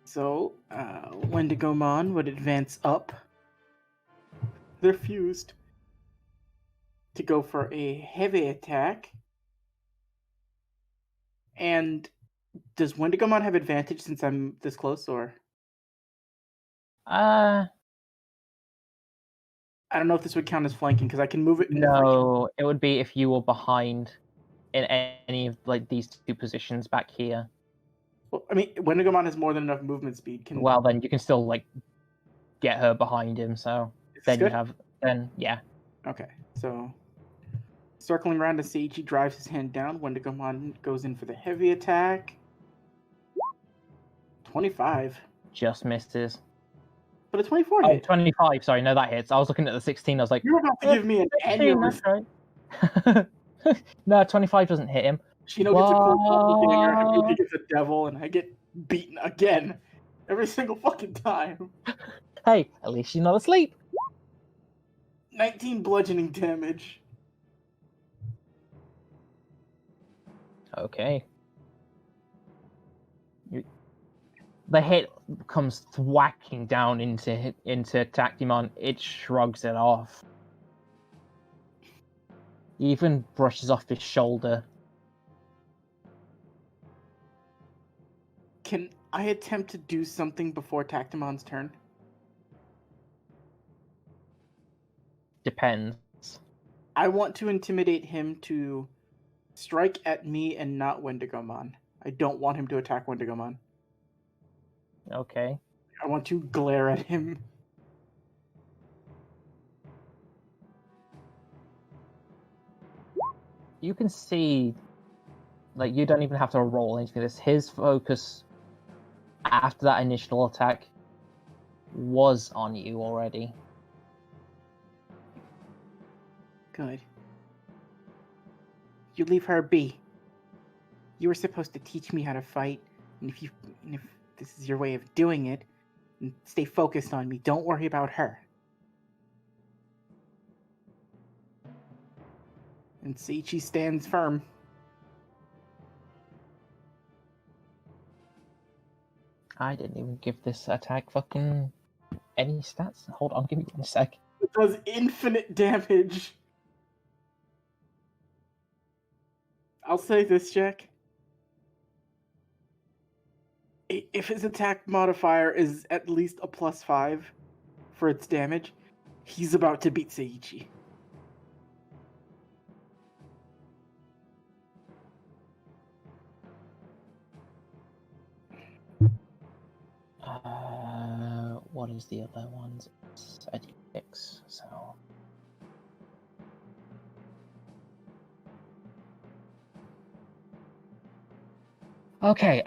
so Wendigomon would advance up. They're fused to go for a heavy attack. And does Wendigomon have advantage since I'm this close, or? I don't know if this would count as flanking because I can move it. No, it would be if you were behind in any of like these two positions back here. Well, I mean, Wendigomon has more than enough movement speed. Well, then you can still like get her behind him. So Is this then you good? have yeah. Okay, so circling around to Seiichi drives his hand down. Wendigomon goes in for the heavy attack. 25. Just misses. But a 24 Oh, hit. 25. Sorry, no, that hits. I was looking at the 16. I was like, You're about to give me an 16, aneurysm. that's right. No, 25 doesn't hit him. Shino gets a cool doppelganger, and What? Ruby gets a devil, and I get beaten again. Every single fucking time. Hey, at least she's not asleep. 19 bludgeoning damage. Okay. The hit comes thwacking down into Tactimon. It shrugs it off. He even brushes off his shoulder. Can I attempt to do something before Tactimon's turn? Depends. I want to intimidate him to strike at me and not Wendigomon. I don't want him to attack Wendigomon. Okay. I want to glare at him. You can see, like, you don't even have to roll anything. This his focus after that initial attack was on you already. Good. You leave her be. You were supposed to teach me how to fight, and if this is your way of doing it, then stay focused on me. Don't worry about her. And Seiichi stands firm. I didn't even give this attack fucking any stats. Hold on, give me 1 sec. It does infinite damage. I'll say this, Jack. If his attack modifier is at least a +5 for its damage, he's about to beat Seiichi. What is the other ones? It's a D6, so. Okay,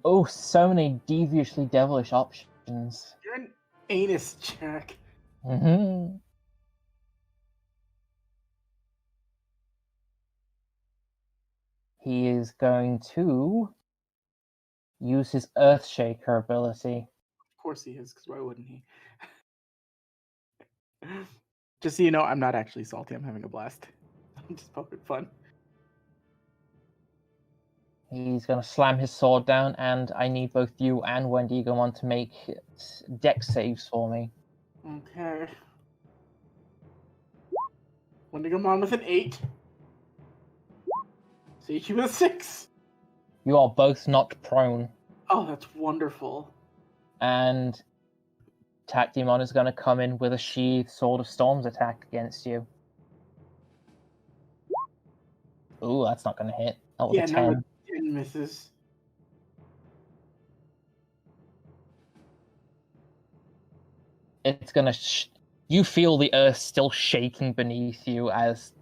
oh, so many deviously devilish options. You're an anus, Jack. Mm-hmm. He is going to use his Earthshaker ability. Of course he is, because why wouldn't he? Just so you know, I'm not actually salty. I'm having a blast. I'm just poking fun. He's going to slam his sword down, and I need both you and Wendigo to make dex saves for me. Okay. Wendigomon with an 8. Seiichi with a 6. You are both knocked prone, Oh, that's wonderful. and Tactimon is going to come in with a sheathed Sword of Storms attack against you. Ooh, that's not going to hit. That was Yeah, a 10. number 10 misses. It's going to... You feel the earth still shaking beneath you as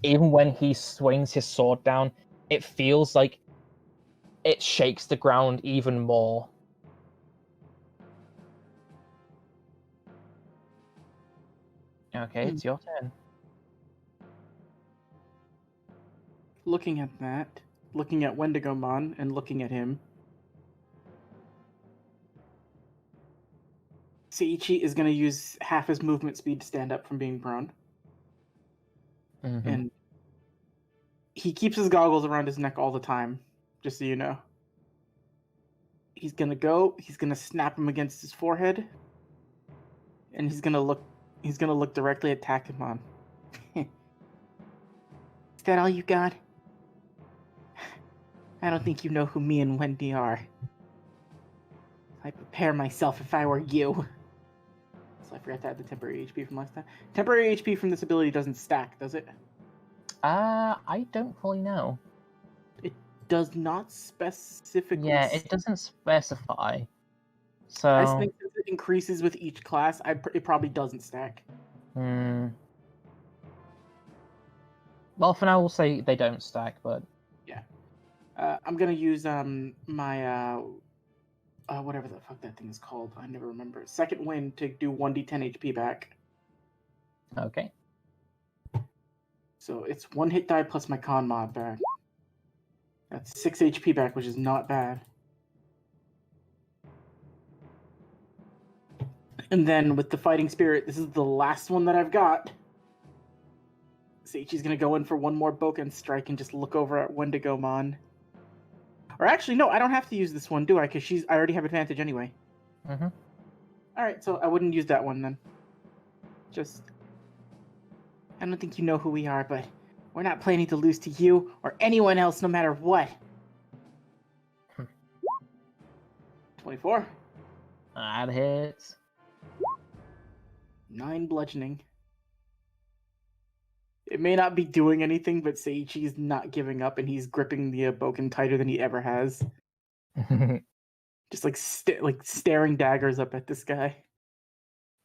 even when he swings his sword down, it feels like it shakes the ground even more. Okay, it's your turn. Looking at that, looking at Wendigomon and looking at him, Seiichi is going to use half his movement speed to stand up from being prone. Mm-hmm. And he keeps his goggles around his neck all the time, just so you know. He's going to snap him against his forehead, and he's going to look directly at Tactimon. Is that all you got? I don't think you know who me and Wendy are. I'd prepare myself if I were you. Also, I forgot to add the temporary HP from last time. Temporary HP from this ability doesn't stack, does it? I don't fully know. It does not specifically. Yeah, it doesn't specify. I So, think since it increases with each class, it probably doesn't stack. well, for now we'll say they don't stack, but Yeah. I'm gonna use my whatever the fuck that thing is called. I never remember. Second wind to do 1d10 HP back. okay. So it's 1 hit die plus my con mod back. That's 6 HP back, which is not bad. And then with the fighting spirit, this is the last one that I've got. Seichi's gonna go in for one more Boken strike and just look over at Wendigomon. Or actually, no, I don't have to use this one, do I? Because I already have advantage anyway. Mm-hmm. Alright, so I wouldn't use that one then. Just... I don't think you know who we are, but we're not planning to lose to you or anyone else no matter what. 24. That hits. 9 bludgeoning. It may not be doing anything, but Seiichi's not giving up, and he's gripping the Boken tighter than he ever has. Just like staring daggers up at this guy.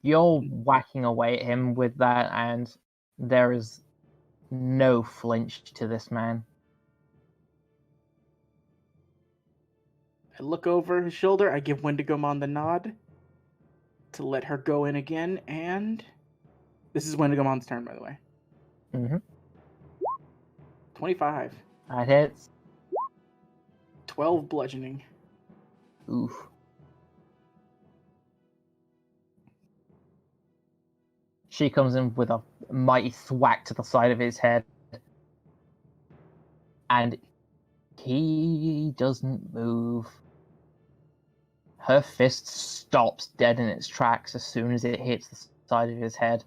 You're whacking away at him with that, and there is no flinch to this man. I look over his shoulder, I give Wendigomon the nod to let her go in again, and this is Wendigomon's turn, by the way. Mm-hmm. 25. That hits. 12 bludgeoning. Oof. She comes in with a mighty thwack to the side of his head. And he doesn't move. Her fist stops dead in its tracks as soon as it hits the side of his head.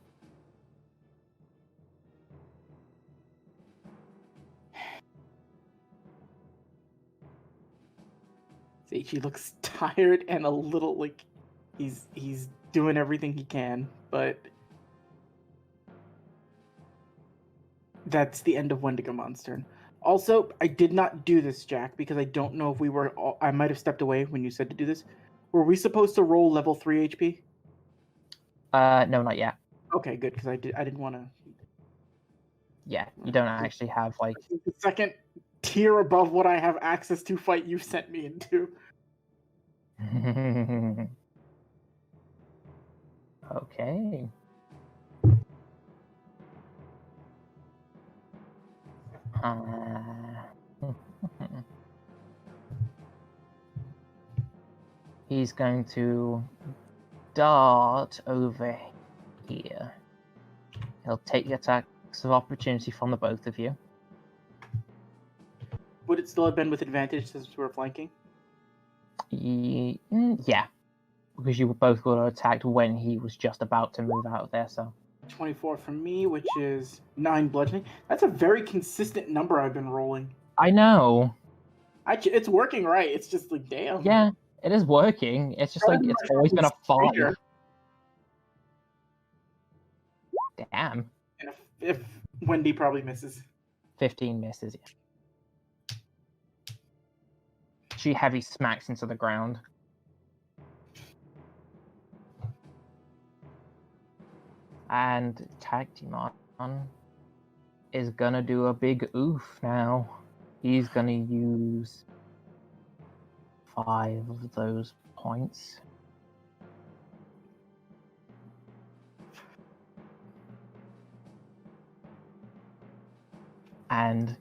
Seiichi looks tired and a little like he's doing everything he can, but that's the end of Wendigomon's turn. Also, I did not do this, Jack, because I don't know if we were. I might have stepped away when you said to do this. Were we supposed to roll level 3 HP? No, not yet. Okay, good, because I didn't want to. Yeah, you don't actually have, like... The second tier above what I have access to fight you sent me into. Okay. He's going to dart over here. He'll take the attacks of opportunity from the both of you. Would it still have been with advantage since we were flanking? Yeah, because you were both going to attack when he was just about to move out of there, so... 24 from me, which is 9 bludgeoning. That's a very consistent number I've been rolling. I know. It's working right. It's just like, damn. Yeah, it is working. It's just like, it's always been a fight. Damn. And if Wendy probably misses. 15 misses, yeah. She heavy smacks into the ground. And Tagtimon is gonna do a big oof now. He's gonna use 5 of those points. And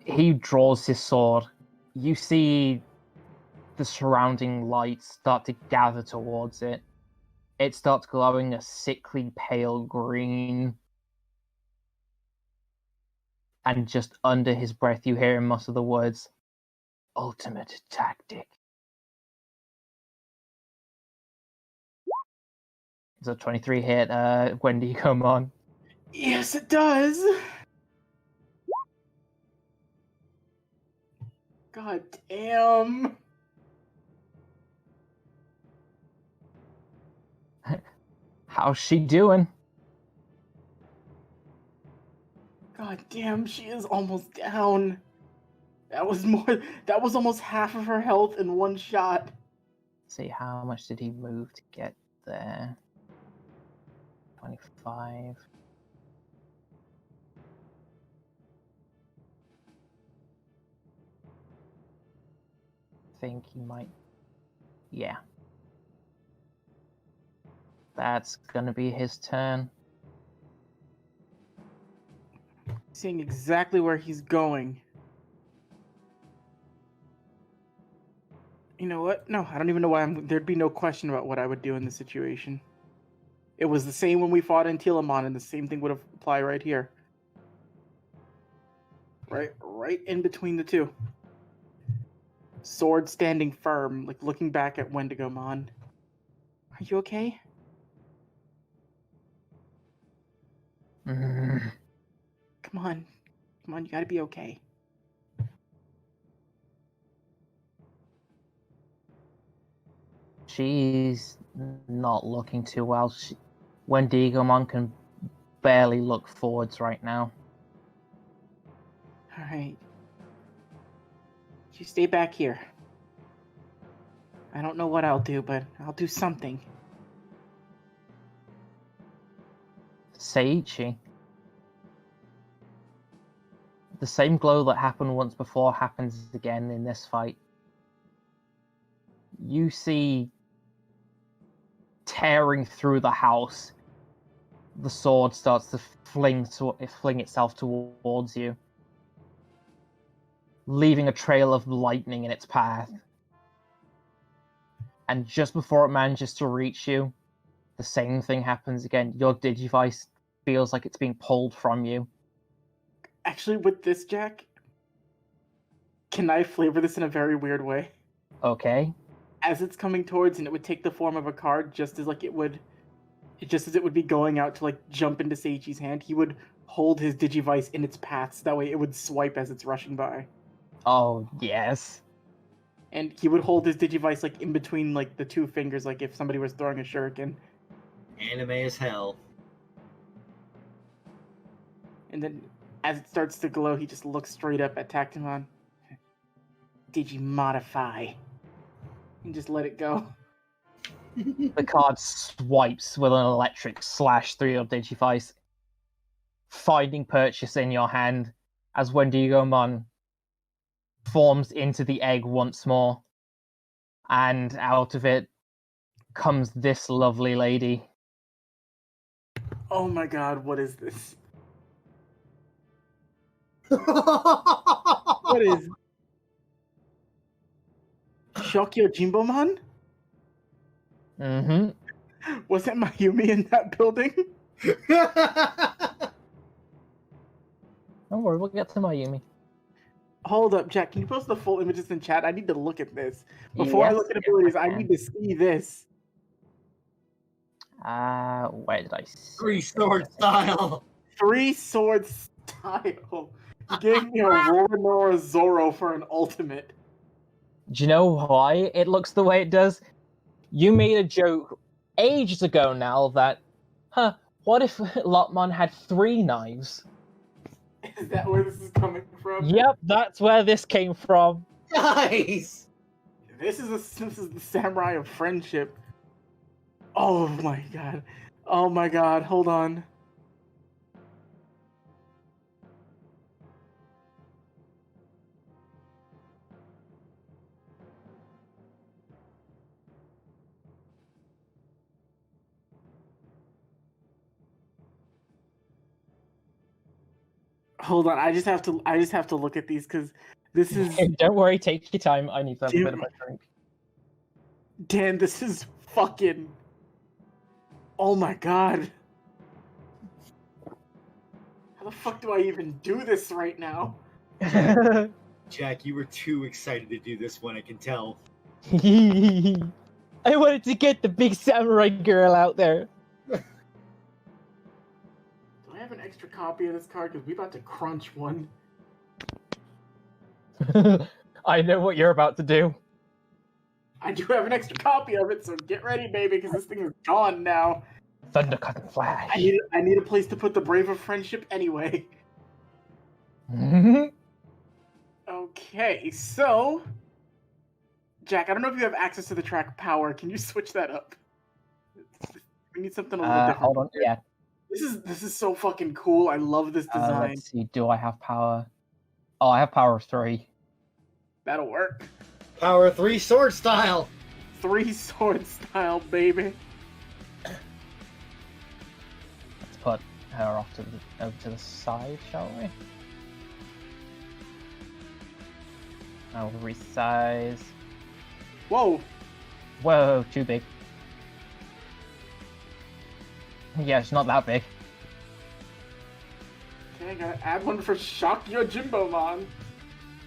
he draws his sword. You see the surrounding lights start to gather towards it. It starts glowing a sickly pale green. And just under his breath, you hear him mutter the words, "Ultimate tactic." It's a 23 hit. Wendy, come on. Yes, it does. God damn. How's she doing? God damn, she is almost down. That was almost half of her health in one shot. See, how much did he move to get there? 25. I think he might. Yeah. That's gonna be his turn. Seeing exactly where he's going. You know what? No, I don't even know why there'd be no question about what I would do in this situation. It was the same when we fought in Telamon, and the same thing would apply right here. Right in between the two. Sword standing firm, like looking back at Wendigomon. Are you okay? Come on, you gotta be okay. She's not looking too well. Wendigomon can barely look forwards right now. Alright. You stay back here. I don't know what I'll do, but I'll do something. Seiichi. The same glow that happened once before happens again in this fight. You see, tearing through the house, the sword starts to fling itself towards you, leaving a trail of lightning in its path. And just before it manages to reach you, the same thing happens again. Your Digivice feels like it's being pulled from you. Actually, with this, Jack, can I flavor this in a very weird way? Okay. As it's coming towards, and it would take the form of a card, just as it would be going out to like jump into Seiichi's hand, he would hold his Digivice in its path, so that way it would swipe as it's rushing by. Oh, yes. And he would hold his Digivice like in between like the two fingers, like if somebody was throwing a shuriken. Anime as hell. And then, as it starts to glow, he just looks straight up at Tactimon. Digimodify. And just let it go. The card swipes with an electric slash through your Digivice, finding purchase in your hand as Wendigomon forms into the egg once more, and out of it comes this lovely lady. Oh my god, what is this? What What is... Shokyo Jimbomon? Mm-hmm. Was it Mayumi in that building? Don't worry, we'll get to Mayumi. Hold up, Jack. Can you post the full images in chat? I need to look at this. Before I look at abilities, I need to see this. Where did I see Three sword style. 3-sword style. You gave me a Roronoa Zoro for an ultimate. Do you know why it looks the way it does? You made a joke ages ago now that, what if Lotmon had 3 knives? Is that where this is coming from? Yep, that's where this came from. Nice. This is the samurai of friendship. Oh my god. Oh my god. Hold on. Hold on. I just have to look at these because this is... Don't worry, take your time. I need to have a bit of a drink. Dan, this is fucking... Oh my god. How the fuck do I even do this right now? Jack, you were too excited to do this one, I can tell. I wanted to get the big samurai girl out there. Do I have an extra copy of this card? Because we're about to crunch one. I know what you're about to do. I do have an extra copy of it, so get ready, baby, because this thing is gone now. Thundercut and Flash. I need a place to put the Brave of Friendship anyway. Okay, so Jack, I don't know if you have access to the track power. Can you switch that up? We need something a little different. Hold on. Yeah. This is so fucking cool. I love this design. Let's see. Do I have power? Oh, I have power of 3. That'll work. Power 3 sword style. 3 sword style, baby. Let's put her off over to the side, shall we? I'll resize. Whoa. Whoa, too big. Yeah, it's not that big. Okay, I gotta add one for Shock Your Jimbomon.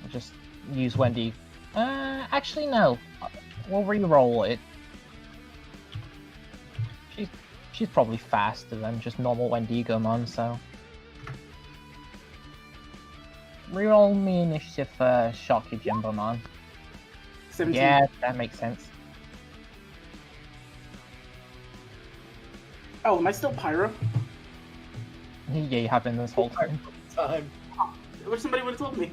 I'll just use Wendy. Actually, no. We'll re-roll it. She's probably faster than just normal Wendigomon, so... Reroll me initiative for Shock Your Jimbomon. 17. Yeah, that makes sense. Oh, am I still Pyro? Yeah, you have been this whole time. I wish somebody would have told me.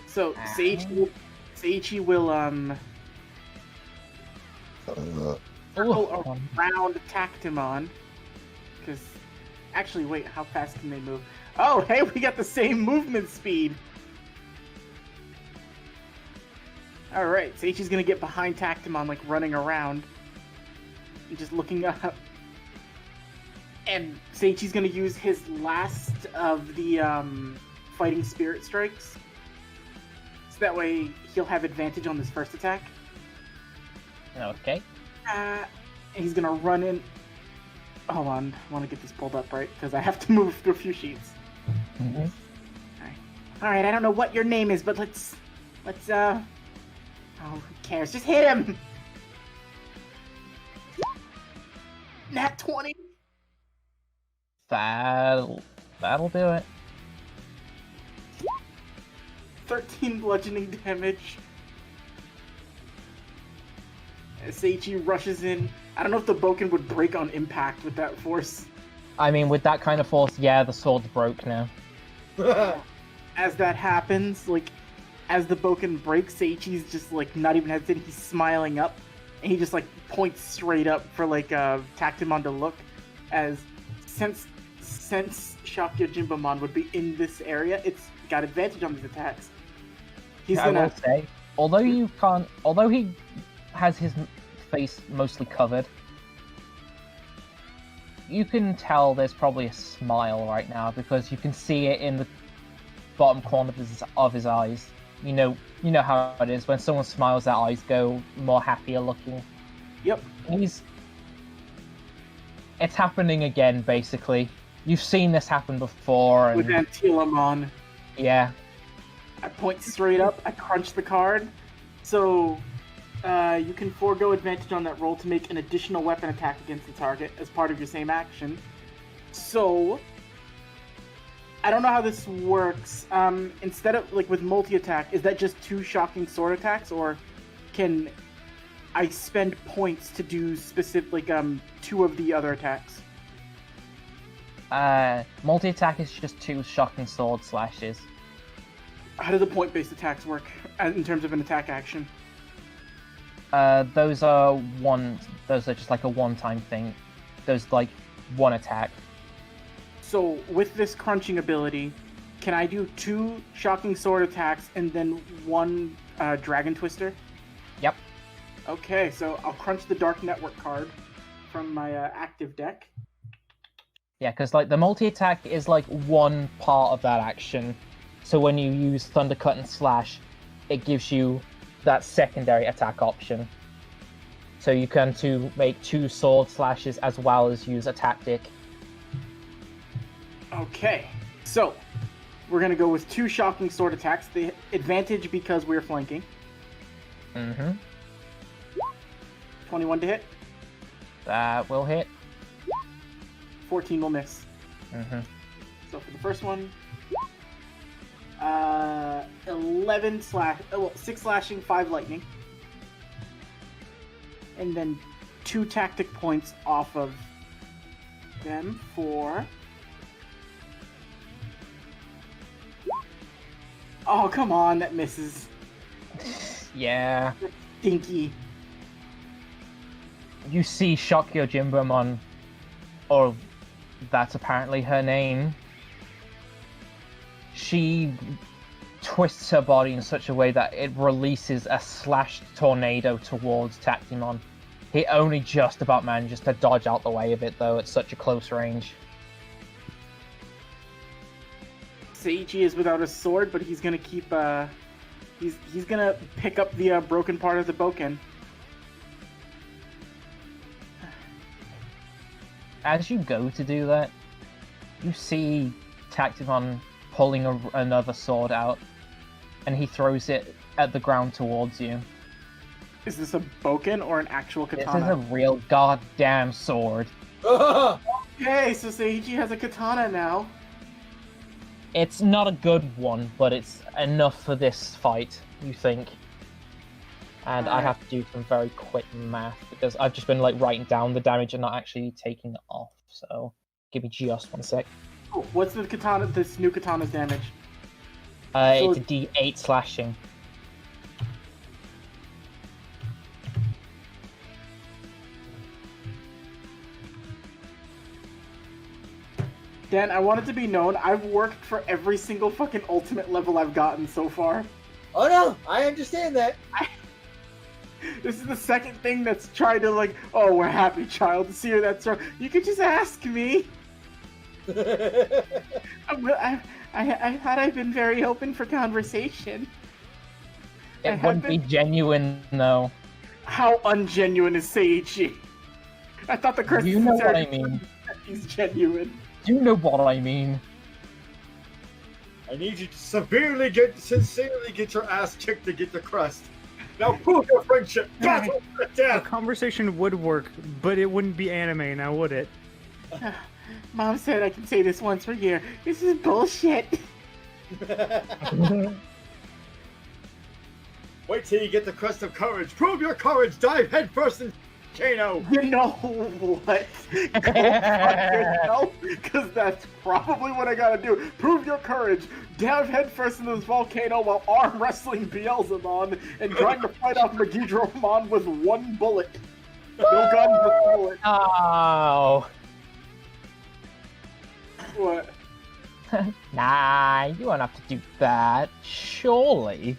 So, Seiichi will, circle around Tactimon. Because, actually, wait, how fast can they move? Oh, hey, we got the same movement speed! Alright, Seiichi's gonna get behind Tactimon, like, running around. And just looking up. And Seiichi's gonna use his last of the, Fighting Spirit Strikes. So that way, he'll have advantage on this first attack. Okay. And he's gonna run in... Hold on, I want to get this pulled up right, because I have to move through a few sheets. Mm-hmm. Alright, I don't know what your name is, but let's, oh, who cares? Just hit him! Nat 20! That'll do it. 13 bludgeoning damage. Seiichi rushes in. I don't know if the Boken would break on impact with that force. I mean, with that kind of force, yeah, the sword's broke now. As that happens, like, as the Boken breaks, Seiichi's just, like, not even hesitating. He's smiling up, and he just, like, points straight up for, like, Tactimon to look, as since Shock Your Jimbomon would be in this area, it's got advantage on these attacks. He's I will say, although he has his face mostly covered, you can tell there's probably a smile right now because you can see it in the bottom corner of his eyes. You know how it is when someone smiles, their eyes go more happier looking. Yep. It's happening again, basically. You've seen this happen before. With Antilamon. Yeah. I point straight up, I crunch the card, so you can forego advantage on that roll to make an additional weapon attack against the target as part of your same action. So, I don't know how this works. Instead of, like, with multi-attack, is that just 2 shocking sword attacks, or can I spend points to do specific, like, 2 of the other attacks? Multi-attack is just 2 shocking sword slashes. How do the point-based attacks work in terms of an attack action? Those are just like a one-time thing. Those like one attack. So with this crunching ability, can I do 2 shocking sword attacks and then 1 dragon twister? Yep. Okay, so I'll crunch the Dark Network card from my active deck. Yeah, because like the multi-attack is like one part of that action. So when you use Thundercut and Slash, it gives you that secondary attack option. So you can make 2 sword slashes as well as use a tactic. Okay, so we're gonna go with 2 shocking sword attacks. The advantage because we're flanking. Mm-hmm. 21 to hit. That will hit. 14 will miss. Mm-hmm. So for the first one, 6 slashing, 5 lightning. And then 2 tactic points off of them for... Oh, come on, that misses. Yeah. Stinky. You see Shokyo Jimbomon, or that's apparently her name. She twists her body in such a way that it releases a slashed tornado towards Tactimon. He only just about manages to dodge out the way of it, though, at such a close range. Seiichi is without a sword, but he's gonna keep, he's gonna pick up the broken part of the boken. As you go to do that, you see Tactimon pulling another sword out, and he throws it at the ground towards you. Is this a boken or an actual katana? This is a real goddamn sword. Okay, so Seiichi has a katana now. It's not a good one, but it's enough for this fight, you think. And I have to do some very quick math, because I've just been like writing down the damage and not actually taking it off, so give me just 1 sec. Oh, what's the katana, this new katana's damage? It's a D8 slashing. Dan, I want it to be known, I've worked for every single fucking ultimate level I've gotten so far. Oh no, I understand that. This is the second thing that's tried to like, oh, we're happy, child, to see her that strong. You could just ask me. I thought I've been very open for conversation. It wouldn't be genuine, though. How ungenuine is Seiichi? I thought the curse. You know what I mean. He's genuine. You know what I mean. I need you to sincerely get your ass kicked to get the crust. Now prove your friendship. Battle to The death. conversation would work, but it wouldn't be anime now, would it? Mom said I can say this once per year. This is bullshit. Wait till you get the crest of courage. Prove your courage. Dive headfirst in Kano. You know what? Go fuck yourself, because that's probably what I gotta do. Prove your courage. Dive headfirst in this volcano while arm wrestling Beelzebub and trying to fight off Megidromon with 1 bullet. No gun, but bullet. Oh. What? Nah, you won't have to do that. Surely.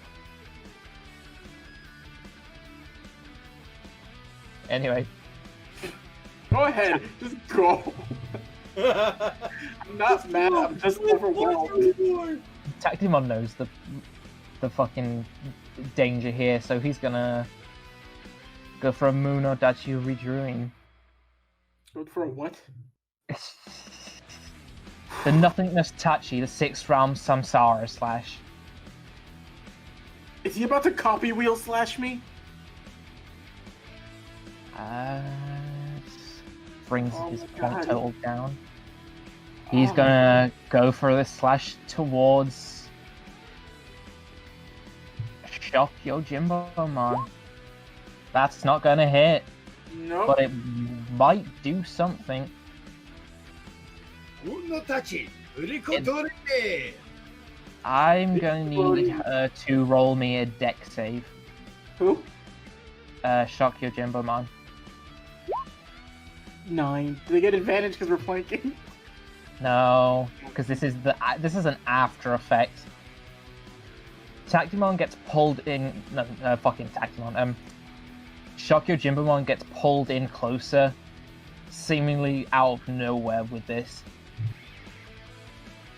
Anyway. Go ahead. Just go. I'm not mad. I'm just overwhelmed. Tactimon knows the fucking danger here, so he's gonna go for a Muno Dachi Redrawing. Go for a what? The Nothingness Tachi, the 6th round Samsara slash. Is he about to copy wheel slash me? Brings Oh his my point God. total down. He's gonna go for this slash towards Shokyo Jimbomon. That's not gonna hit, Nope. but it might do something. I'm gonna need her to roll me a deck save. Who? Shokyo Jimbomon. 9. Do they get advantage because we're flanking? No, because this is an after effect. Tactimon gets pulled in. No, fucking Tactimon. Shokyo Jimbomon gets pulled in closer, seemingly out of nowhere with this,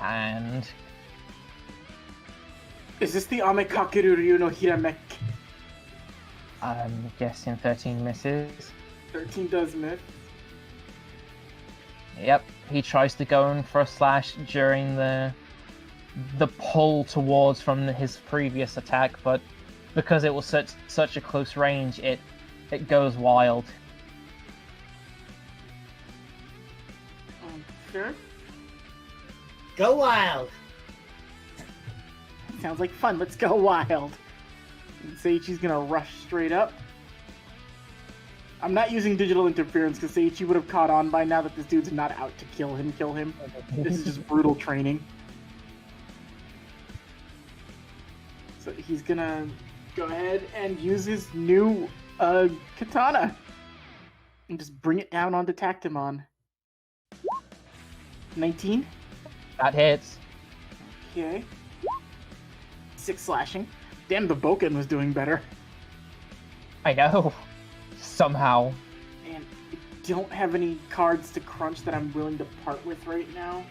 and Is this the Amekakeru Ryu no Hiramek? I'm guessing 13 misses. 13 does miss. Yep, he tries to go in for a slash during the pull towards from his previous attack, but because it was such a close range, it goes wild. Sure. Go wild. Sounds like fun. Let's go wild. And Seiichi's gonna rush straight up. I'm not using digital interference because Seiichi would have caught on by now that this dude's not out to kill him. This is just brutal training. So he's gonna go ahead and use his new katana and just bring it down onto Tactimon. 19? That hits. Okay. 6 slashing. Damn, the Boken was doing better. I know. Somehow. And I don't have any cards to crunch that I'm willing to part with right now.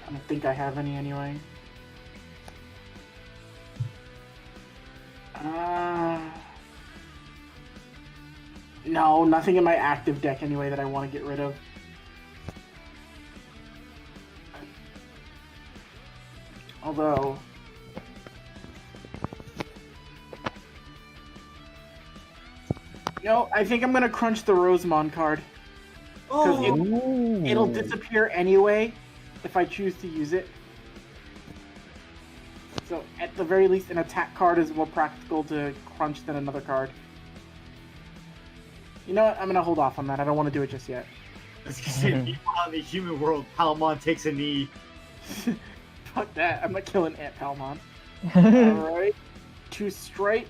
I don't think I have any anyway. No, nothing in my active deck anyway that I want to get rid of. Although... No, I think I'm gonna crunch the Rosemon card. Because it'll disappear anyway if I choose to use it. So, at the very least, an attack card is more practical to crunch than another card. You know what? I'm gonna hold off on that. I don't want to do it just yet. In the human world, Palamon takes a knee. Fuck that. I'm not killing Aunt Palmon. Alright. 2 strike.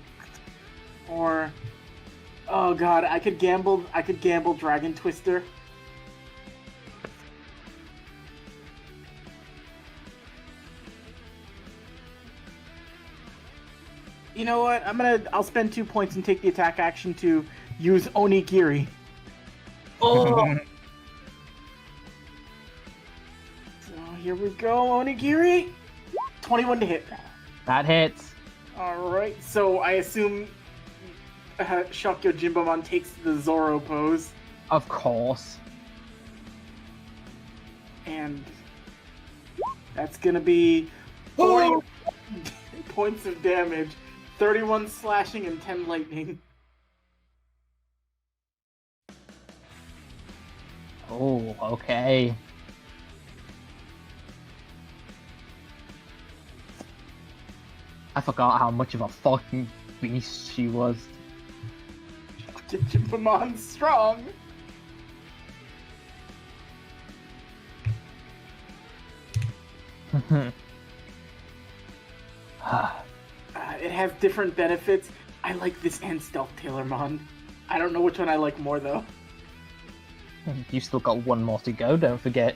Or... Oh god, I could gamble Dragon Twister. You know what? I'll spend 2 points and take the attack action to use Onigiri. Oh! So here we go, Onigiri. 21 to hit. That hits. Alright, so I assume Shokyo Jimbomon takes the Zoro pose. Of course. And that's gonna be 40 points of damage, 31 slashing, and 10 lightning. Oh, okay. I forgot how much of a fucking beast she was. Jimbomon's strong. It has different benefits. I like this and Stealth Tailormon. I don't know which one I like more though. You still got one more to go, don't forget.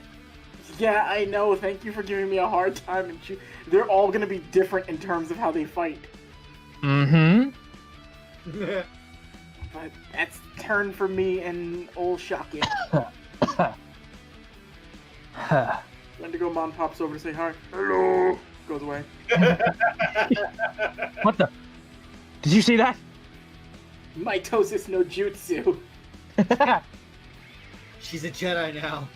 Yeah, I know. Thank you for giving me a hard time. And they're all gonna be different in terms of how they fight. Mm-hmm. But that's turn for me and old Shocking. Wendigo Mon pops over to say hi. Hello. Goes away. What the? Did you see that? Mitosis no Jutsu. She's a Jedi now.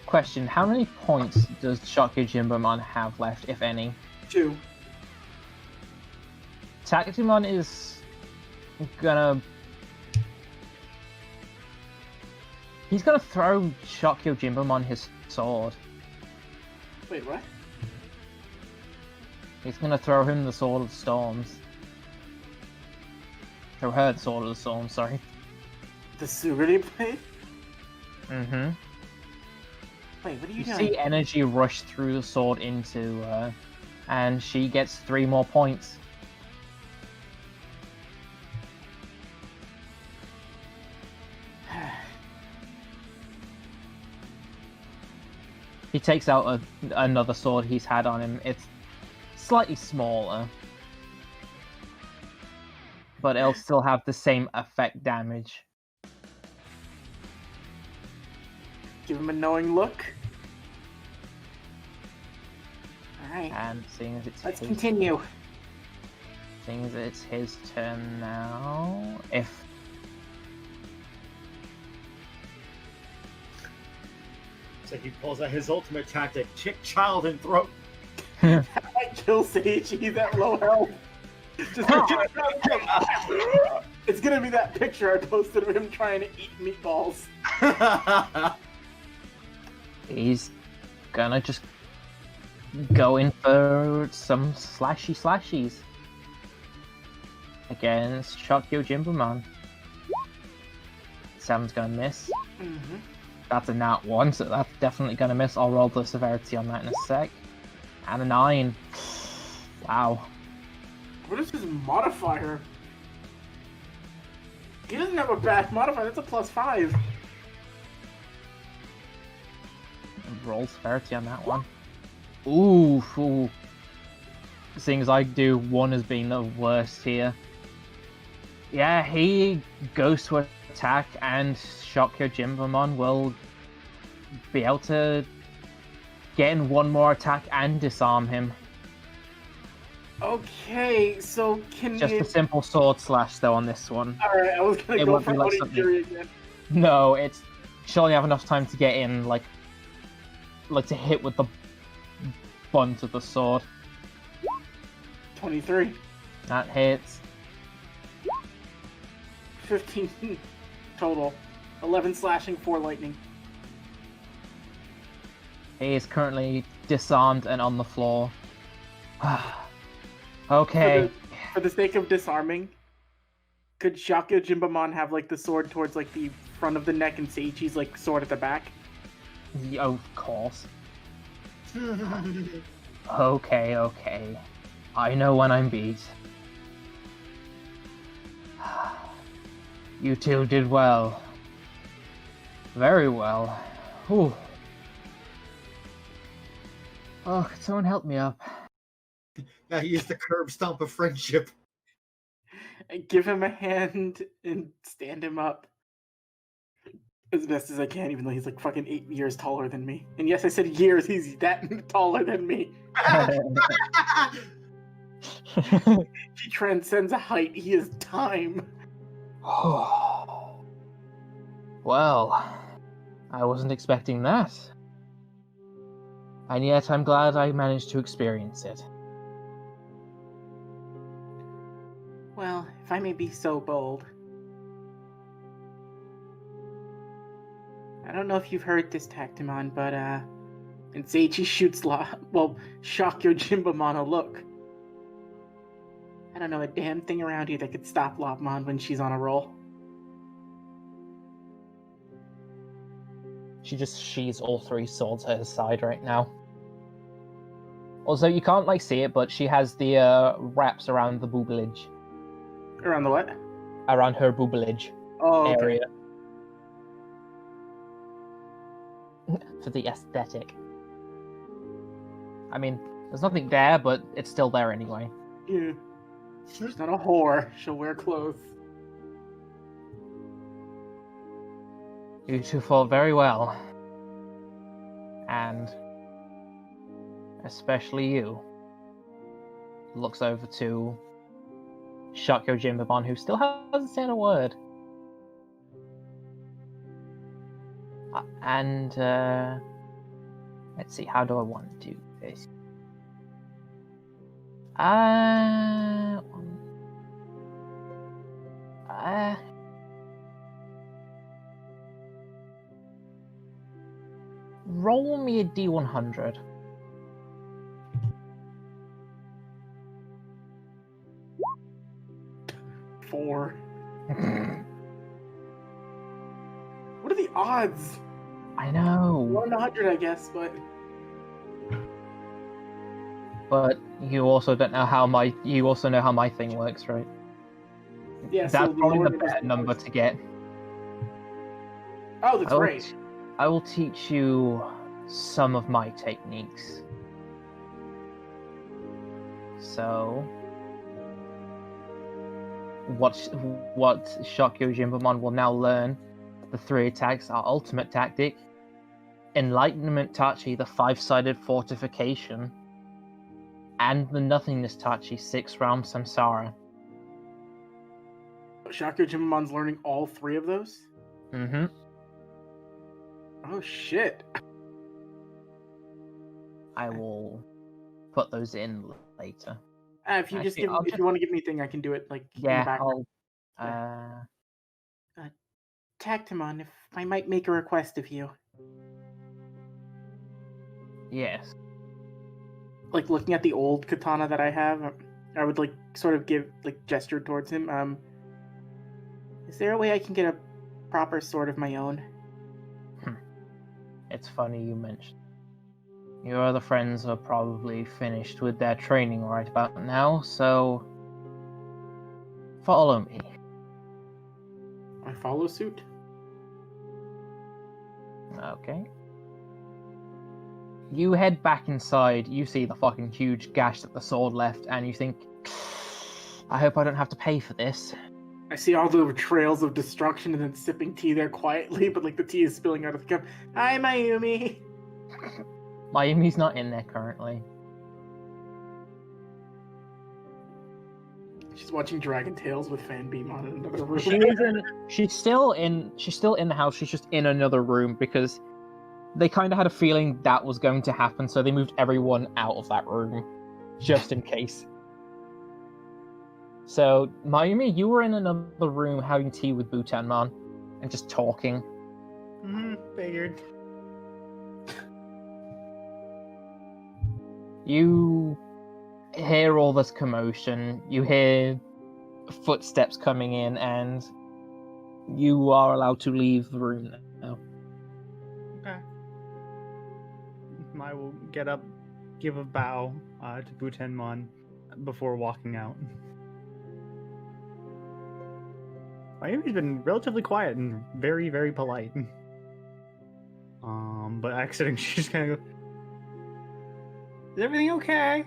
Question, how many points does Shokyo Jimbomon have left, if any? 2. Tactimon is gonna... He's gonna throw Shokyo Jimbomon his sword. Wait, what? He's gonna throw him the Sword of the Storms. Throw her the Sword of the Storms, sorry. The Suguri blade? Mm-hmm. Wait, what are you You doing? see energy rush through the sword into her, and she gets 3 more points. He takes out another sword he's had on him. It's slightly smaller, but it'll still have the same effect damage. Give him a knowing look. Alright. And seeing as it's Let's his, continue. seeing as it's his turn now, if So he pulls out his ultimate tactic, kick child in throat. I kill Seiichi, that low health. Just it's gonna be that picture I posted of him trying to eat meatballs. he's gonna just going for some slashies against Shokyo Jimbumon. 7's gonna miss. Mm-hmm. That's a nat 1, so that's definitely gonna miss. I'll roll the severity on that in a sec. And a 9. Wow. What is his modifier? He doesn't have a bad modifier. That's a +5. Roll severity on that one. Ooh. Seeing as I do 1 as being the worst here. Yeah, he goes to attack, and Shokyo Jimbumon will be able to get in one more attack and disarm him. Okay, so can Just we... a simple sword slash though on this one. Alright, I was gonna It go won't for be like Onigiri again. No, she'll only have enough time to get in, like to hit with the bunt of the sword. 23. That hits. 15 total. 11 slashing, 4 lightning. He is currently disarmed and on the floor. Okay. For the sake of disarming, could Shokyo Jimbamon have like the sword towards like the front of the neck and Seichi's like sword at the back? Of course. Okay. I know when I'm beat. You two did well. Very well. Whew. Oh, could someone help me up? Now use the curb stomp of friendship. And give him a hand and stand him up. As best as I can, even though he's like fucking 8 years taller than me. And yes, I said years, he's that taller than me. He transcends height, he is time. Well, I wasn't expecting that. And yet I'm glad I managed to experience it. Well, if I may be so bold. I don't know if you've heard this, Tactimon, but and Seichi shoots Shokyo Jimbamon a look. I don't know a damn thing around here that could stop Lopmon when she's on a roll. She just sheathes all 3 swords at her side right now. Also, you can't see it, but she has the wraps around the boobage. Around the what? Around her boobage area. For the aesthetic. I mean, there's nothing there, but it's still there anyway. Yeah. She's not a whore. She'll wear clothes. You two fought very well. And especially you. Looks over to Shokyo Jimbabon, who still hasn't said a word. And let's see, how do I want to do this? Roll me a D100. 4. What are the odds? I know. 1 in 100, I guess, but you also don't know how my thing works, right? yeah. That's so probably lower the it is, better number to get. Oh, that's right. I will teach you some of my techniques. So, what Shokyo Jimbamon will now learn, the 3 attacks are Ultimate Tactic, Enlightenment Tachi, the 5-sided fortification, and the Nothingness Tachi, 6-realm Samsara. Shokyo Jimamon's learning all 3 of those? Mm-hmm. Oh, shit. I will put those in later. If you Actually, if you want to give me a thing, I can do it in the Yeah, background. Tactimon, if I might make a request of you. Yes. like looking at the old katana that I have, I would like sort of gesture towards him. Is there a way I can get a proper sword of my own? It's funny you mentioned. Your other friends are probably finished with their training right about now, so follow me. I follow suit. Okay. You head back inside, you see the fucking huge gash that the sword left, and you think, I hope I don't have to pay for this. I see all the trails of destruction and then sipping tea there quietly, but like the tea is spilling out of the cup. Hi, Mayumi! Mayumi's not in there currently. She's watching Dragon Tales with Fanbeam on in another room. She's still in the house, she's just in another room because they kind of had a feeling that was going to happen, so they moved everyone out of that room, just in case. So, Mayumi, you were in another room having tea with Butanmon, and just talking. Figured. You hear all this commotion, you hear footsteps coming in, and you are allowed to leave the room now. Okay. I will get up, give a bow to Butenmon before walking out. Mayumi's been relatively quiet and very, very polite. But accidentally she just kind of goes, "Is everything okay?"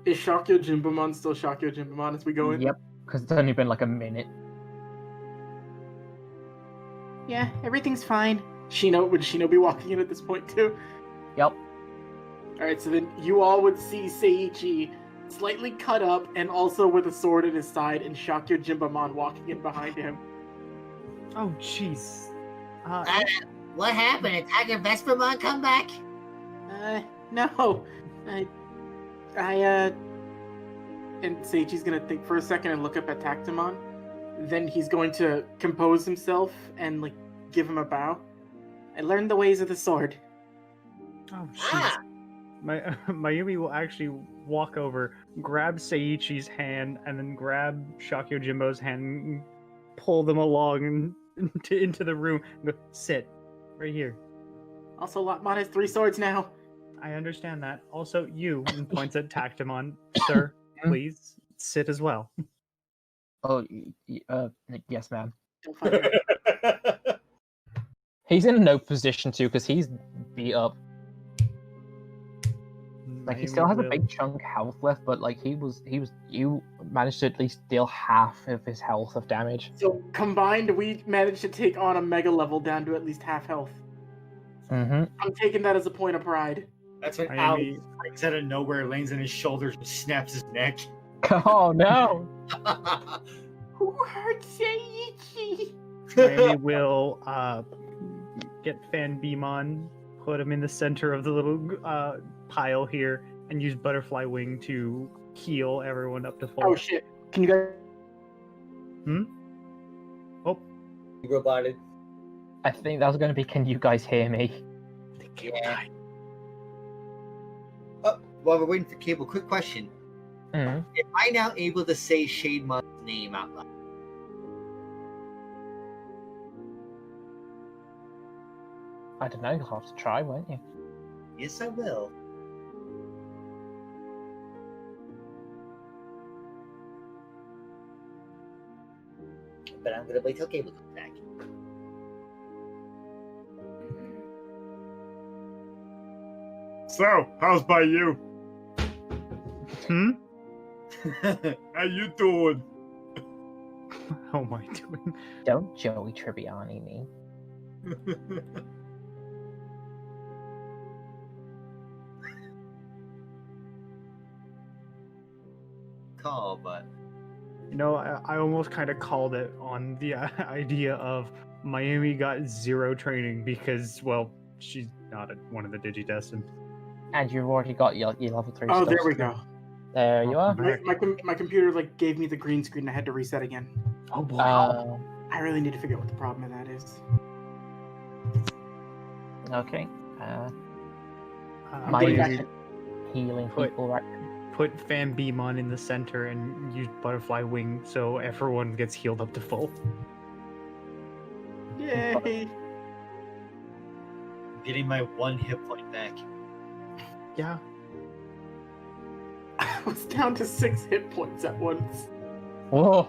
Is Shakyo Jimbamon still Shakyo Jimbamon as we go in? Yep, because it's only been like a minute. Yeah, everything's fine. Would Shino be walking in at this point too? Yep. Alright, so then you all would see Seiichi slightly cut up and also with a sword at his side and Shakyo Jimbamon walking in behind him. Oh, jeez. What happened? Did Tiger Vespermon come back? No. And Seiichi's gonna think for a second and look up at Tactimon. Then he's going to compose himself and like give him a bow. I learned the ways of the sword. Oh, jeez. Mayumi will actually walk over, grab Seiichi's hand, and then grab Shakyo Jimbo's hand and pull them along into the room and go, sit, right here. Also, Lotmon has 3 swords now. I understand that. Also, you, and points at Tactimon, sir, please sit as well. Oh, yes, ma'am. Don't fight me. He's in no position to, because he's beat up. Like, he Mayumi still has a will- big chunk of health left, but like you managed to at least deal half of his health of damage. So combined, we managed to take on a mega level down to at least half health. Mm-hmm. I'm taking that as a point of pride. That's when Mayumi- Alex breaks out of nowhere, lands on his shoulders, and snaps his neck. Oh no! Who hurt Seiichi? Mayumi will get Fanbeamon, put him in the center of the little pile here, and use Butterfly Wing to heal everyone up to full. Oh shit! Can you guys? Oh, Roboted. I think that was going to be, can you guys hear me? Yeah. Oh, while we're waiting for Cable, quick question. Mm. Am I now able to say Shademon's name out loud? I don't know, you'll have to try, won't you? Yes, I will. But I'm gonna wait till Cable comes back. So, how's by you? How you doing? how am I doing? Don't Joey Tribbiani me. Call, but You know, I almost kind of called it on the idea of Mayumi got 0 training because, well, she's not one of the digidestined. And you've already got your level 3 Oh, stuff. there we go. There you are. My computer like gave me the green screen. I had to reset again. Oh boy. I really need to figure out what the problem of that is. Okay. I'm getting back Mayumi, to- healing Put- people, right? Put Fambimon in the center and use Butterfly Wing so everyone gets healed up to full. Yay! Getting my 1 hit point back. Yeah. I was down to 6 hit points at once. Whoa!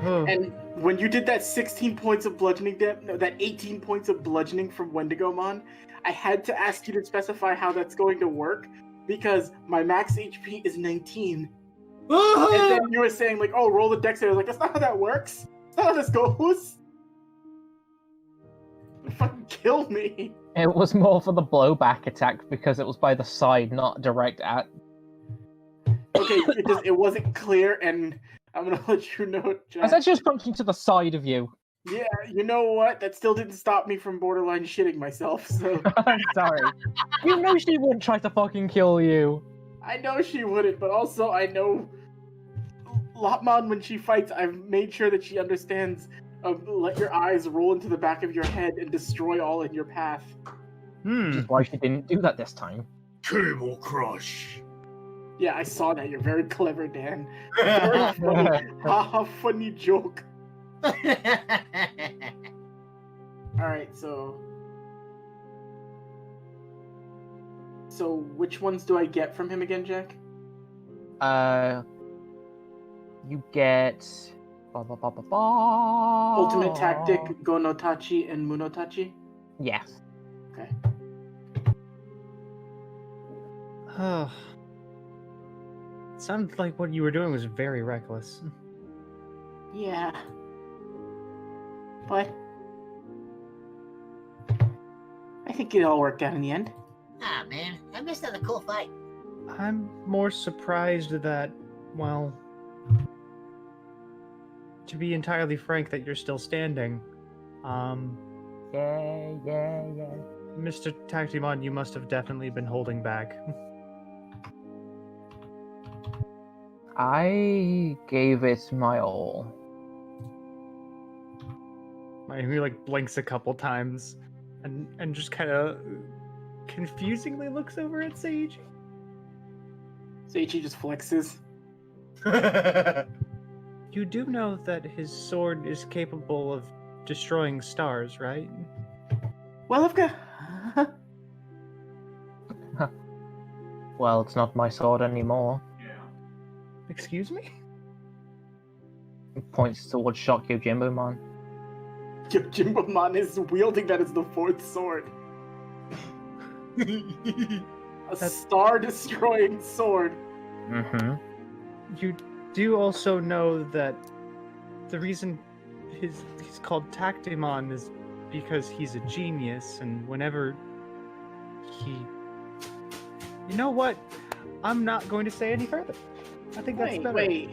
And when you did that 16 points of bludgeoning that 18 points of bludgeoning from Wendigomon, I had to ask you to specify how that's going to work because my max HP is 19. And then you were saying like, "Oh, roll the dex." I was like, "That's not how that works. That's not how this goes." You fucking kill me. It was more for the blowback attack because it was by the side, not direct at. Okay, it wasn't clear, and I'm gonna let you know, Jack. I said she was punching to the side of you. Yeah, you know what? That still didn't stop me from borderline shitting myself, so... I'm sorry. You know she wouldn't try to fucking kill you. I know she wouldn't, but also I know... Lopmon, when she fights, I've made sure that she understands let your eyes roll into the back of your head and destroy all in your path. Which is why she didn't do that this time. Cable Crush. Yeah, I saw that. You're very clever, Dan. Very funny. Haha, funny joke. Alright, so which ones do I get from him again, Jack? You get... Ultimate Tactic, Gonotachi, and Munotachi? Yes. Okay. Sounded like what you were doing was very reckless. Yeah. But I think it all worked out in the end. Ah, man, I missed out a cool fight. I'm more surprised that, well, to be entirely frank, that you're still standing. Yeah. Mr. Tactimon, you must have definitely been holding back. I gave it my all. He like blinks a couple times and just kind of confusingly looks over at Sage. Seiichi just flexes. You do know that his sword is capable of destroying stars, right? Well, I've got... Well, it's not my sword anymore. Excuse me? It points towards Shokyo Jimbomon. Jimbomon is wielding that as the 4th sword. A star-destroying sword. Mm-hmm. You do also know that the reason he's called Tactimon is because he's a genius, and whenever he... You know what? I'm not going to say any further. I think that's better. Wait.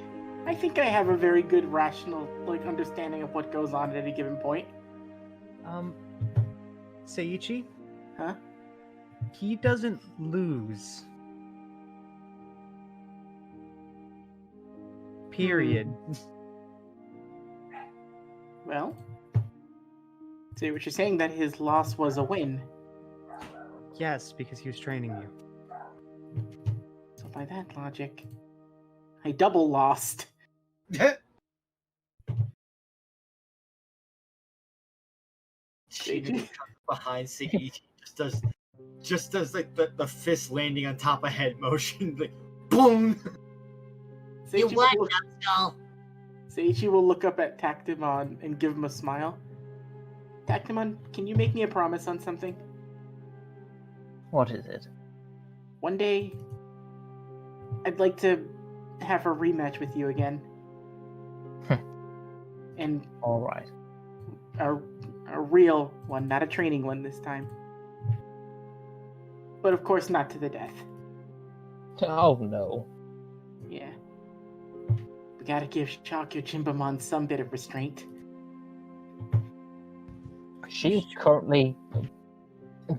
I think I have a very good rational, understanding of what goes on at any given point. Seiichi? Huh? He doesn't lose. Period. Well, so what you're saying that his loss was a win. Yes, because he was training you. So by that logic, I double lost. She behind Seiichi just does like the fist landing on top of head motion, like boom. You what, numbskull? Seiichi will look up at Tactimon and give him a smile. Tactimon, can you make me a promise on something? What is it? One day, I'd like to have a rematch with you again. And All right. a real one, not a training one this time. But of course not to the death. Oh no. Yeah. We gotta give Shokyo Jimbomon some bit of restraint. She's currently...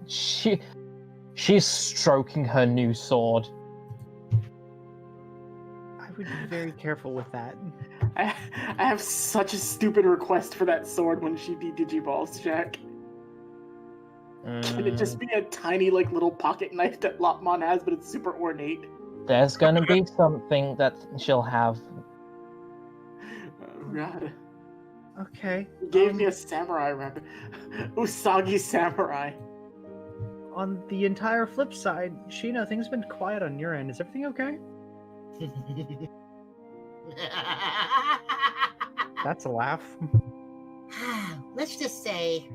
She's stroking her new sword. I would be very careful with that. I have such a stupid request for that sword when she de-digivolves, Jack. Can it just be a tiny, like, little pocket knife that Lopmon has, but it's super ornate? There's gonna be something that she'll have. Oh, God. Okay. He gave me a samurai weapon. Usagi samurai. On the entire flip side, Sheena, things have been quiet on your end. Is everything okay? That's a laugh. Let's just say,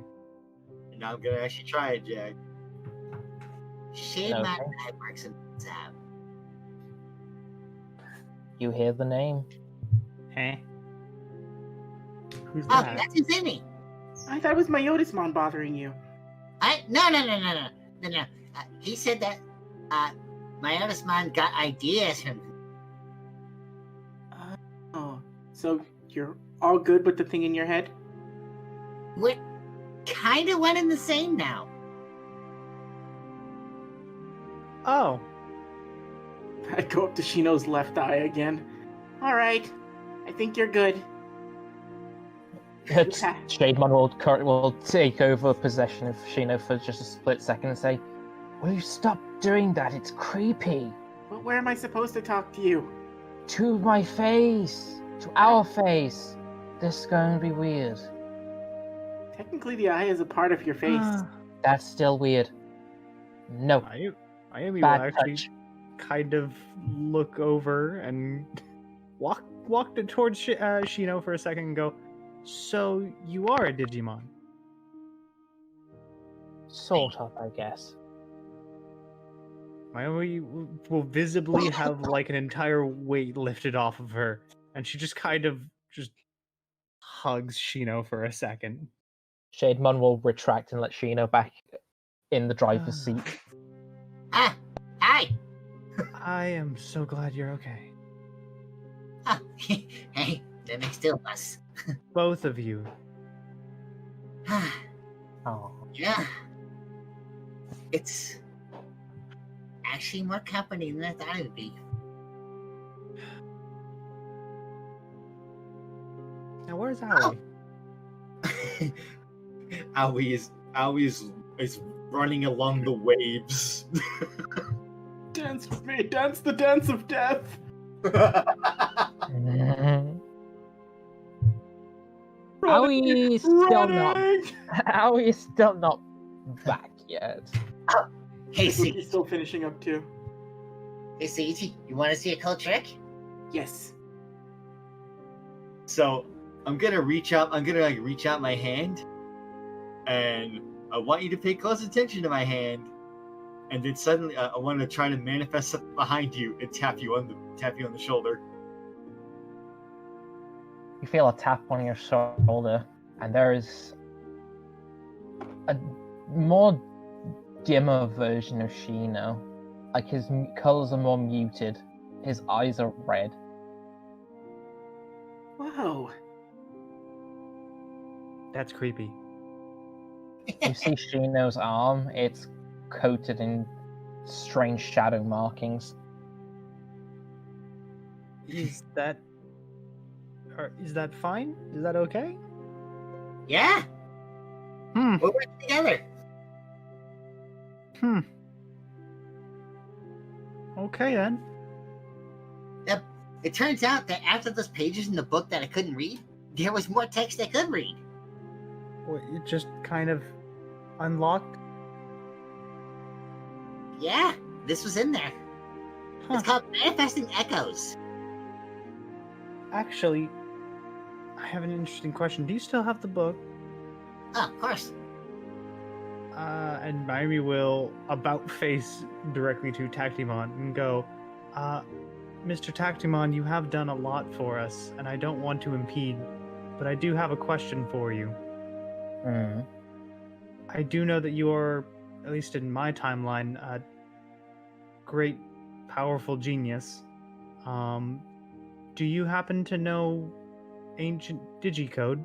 And I'm gonna actually try it, Jack. Shade Okay. Mountain High works in Zap. You hear the name? Eh? Who's Oh, that? that's Izumi. I thought it was my Yotismon bothering you. No. He said that my oldest man got ideas from. Oh, so you're all good with the thing in your head? We're kind of one and the same now. Oh, I go up to Shino's left eye again. All right, I think you're good. Shademon will take over possession of Shino for just a split second and say, "Will you stop doing that? It's creepy." But where am I supposed to talk to you? To my face. To our face. This is going to be weird. Technically, the eye is a part of your face. That's still weird. No. Ayumi will Bad actually touch. kind of look over and walk towards Shino for a second and go, "So you are a Digimon?" Sort of, I guess. Ayumi will visibly have like an entire weight lifted off of her, and she just kind of just hugs Shino for a second. Shademon will retract and let Shino back in the driver's seat. Ah, hi. I am so glad you're okay. Oh, hey, that makes two of us. Both of you. Oh. Yeah. It's actually more company than I thought it would be. Now where's Aoi? Aoi is running along the waves. Dance with me, dance the dance of death. Aoi is still not. Running! Aoi is still not back yet. Hey, He's see, still finishing up too. hey, Seiji, you want to see a cool trick? Yes. So I'm gonna reach out my hand, and I want you to pay close attention to my hand. And then suddenly, I want to try to manifest something behind you and tap you on the shoulder. You feel a tap on your shoulder, and there is a more dimmer version of Shino. Like his colors are more muted, his eyes are red. Whoa. That's creepy. You see Shino's arm, it's coated in strange shadow markings. Is that fine? Is that okay? Yeah, Hmm. we'll work together. Okay then. It turns out that after those pages in the book that I couldn't read, there was more text I could read. It just kind of unlocked. Yeah, this was in there. Huh. It's called Manifesting Echoes. Actually, I have an interesting question. Do you still have the book? Oh, of course. And Mayumi will about face directly to Tactimon and go, Mr. Tactimon, you have done a lot for us, and I don't want to impede, but I do have a question for you. I do know that you are, at least in my timeline, a great, powerful genius. Do you happen to know ancient digicode?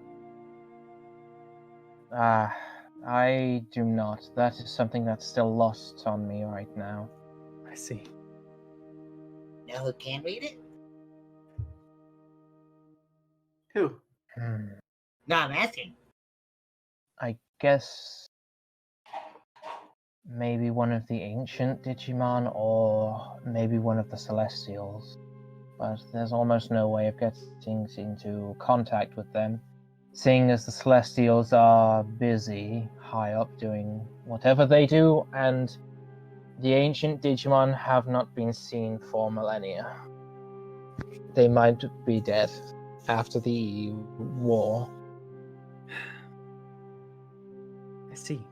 I do not. That is something that's still lost on me right now. I see. Know who can read it? Who? No, I'm asking. I guess maybe one of the ancient Digimon, or maybe one of the Celestials. But there's almost no way of getting into contact with them, seeing as the Celestials are busy high up doing whatever they do, and the ancient Digimon have not been seen for millennia. They might be dead after the war. I see.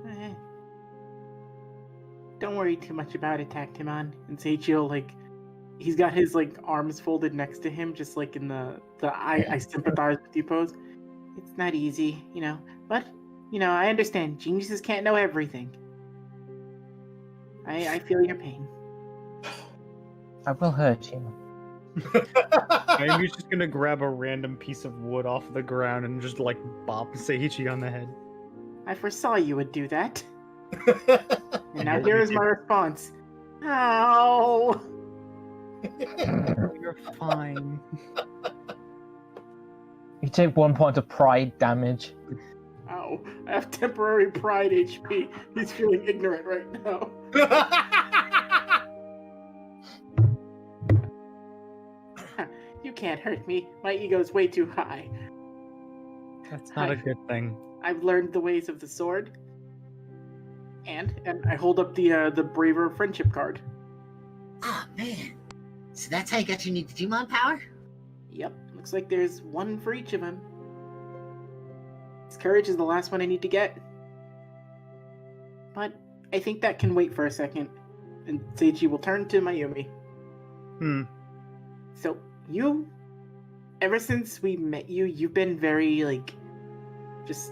Eh. Don't worry too much about it, Tactimon. And Seichio, like, he's got his like arms folded next to him, just like in the I sympathize with you pose. It's not easy, but I understand. Geniuses can't know everything. I feel your pain. I will hurt you. Maybe just gonna grab a random piece of wood off the ground and just like bop Seiichi on the head. I foresaw you would do that. And now here is my response. Ow! You're fine. You take 1 point of pride damage. Ow. I have temporary pride HP. He's feeling ignorant right now. You can't hurt me. My ego's way too high. That's not a good thing. I've learned the ways of the sword. And I hold up the braver friendship card. Ah, man. So that's how you got your new Digimon power? Yep, looks like there's one for each of them. His courage is the last one I need to get. But I think that can wait for a second. And Seiji will turn to Mayumi. So, ever since we met you, you've been very, just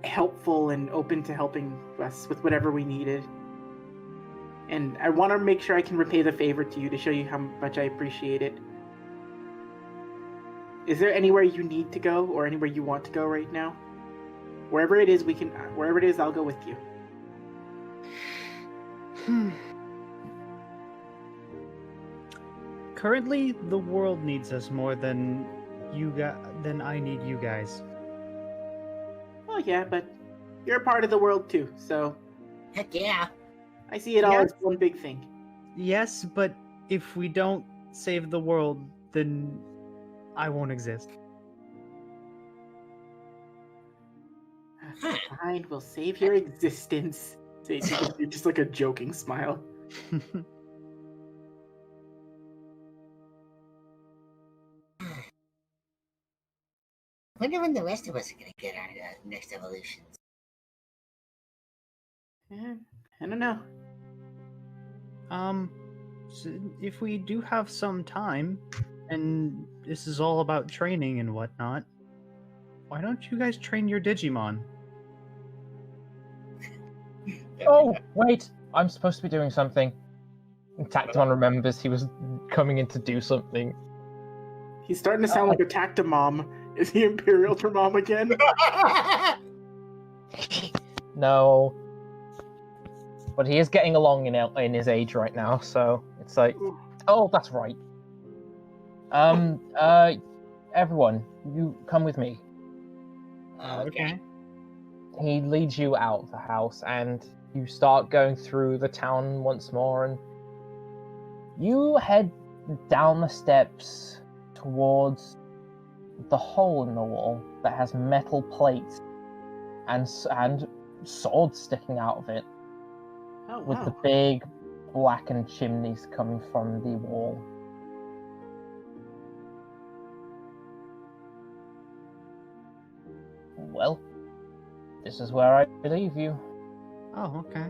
helpful and open to helping us with whatever we needed. And I want to make sure I can repay the favor to you to show you how much I appreciate it. Is there anywhere you need to go or anywhere you want to go right now? Wherever it is, I'll go with you. Currently, the world needs us more than I need you guys. Oh yeah, but you're a part of the world too, so Heck yeah. I see it all as one big thing. Yes, but if we don't save the world, then I won't exist. Fine, we'll save your existence. Seiji, just like a joking smile. Wonder when the rest of us are gonna get our next evolutions. I don't know. So if we do have some time, and this is all about training and whatnot, why don't you guys train your Digimon? Oh, wait! I'm supposed to be doing something. Tactimon remembers he was coming in to do something. He's starting to sound like a Tactimom. Is he Imperial Termom again? No. But he is getting along in his age right now, so it's like, oh, that's right. Everyone, you come with me. Okay. He leads you out of the house, and you start going through the town once more, and you head down the steps towards the hole in the wall that has metal plates and swords sticking out of it, with the big blackened chimneys coming from the wall. Well, this is where I leave you. Oh, okay.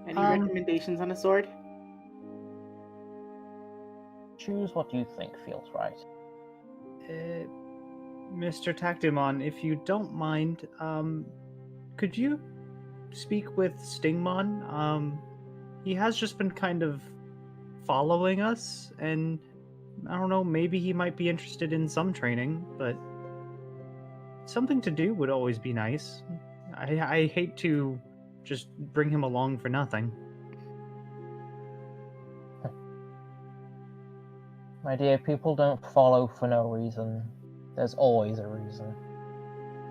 Any recommendations on a sword? Choose what you think feels right. Mr. Tactimon, if you don't mind, could you speak with Stingmon? He has just been kind of following us, and I don't know, maybe he might be interested in some training, but something to do would always be nice. I hate to just bring him along for nothing. My dear, people don't follow for no reason. There's always a reason.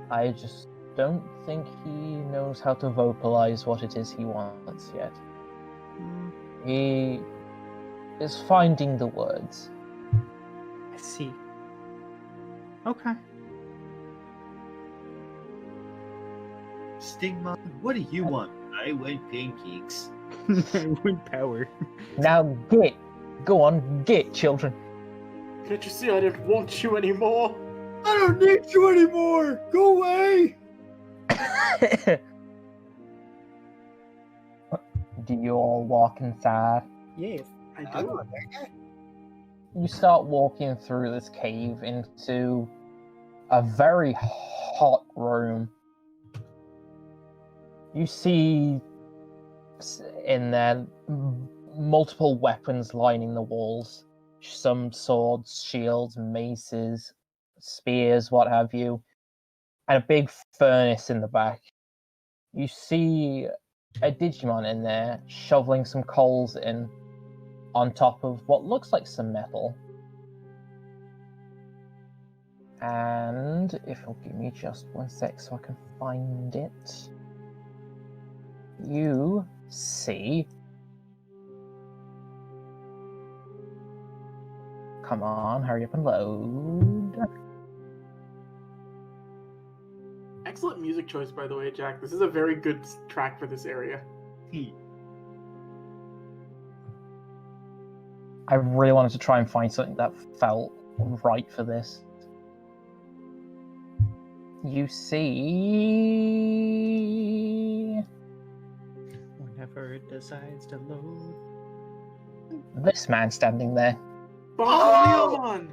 I just don't think he knows how to vocalize what it is he wants yet. He is finding the words. I see. Okay. Stigma, what do you want? I want pancakes. With power. Now go on, get, children. Can't you see I didn't want you anymore? I don't need you anymore! Go away! Do you all walk inside? Yes. I I'm do. not there. You start walking through this cave into a very hot room. You see in there multiple weapons lining the walls. Some swords, shields, maces, spears, what have you. And a big furnace in the back. You see a Digimon in there shoveling some coals in on top of what looks like some metal. And if you'll give me just 1 sec so I can find it. You see... Come on, hurry up and load. Excellent music choice, by the way, Jack. This is a very good track for this area. I really wanted to try and find something that felt right for this. You see... Whenever it decides to load. this man standing there. Leomon!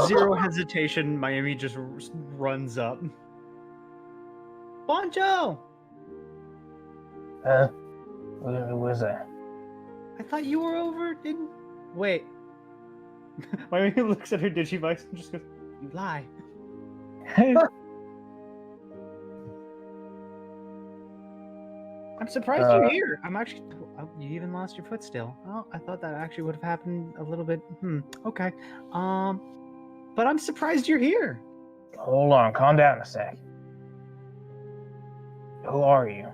Zero hesitation, Miami just runs up. Bonjo! Who was that? I thought you were over in... Wait. Miami looks at her Digivice and just goes, you lie. I'm surprised you're here. I'm actually... Oh, you even lost your foot still. Oh, I thought that actually would have happened a little bit... okay. But I'm surprised you're here. Hold on, calm down a sec. Who are you?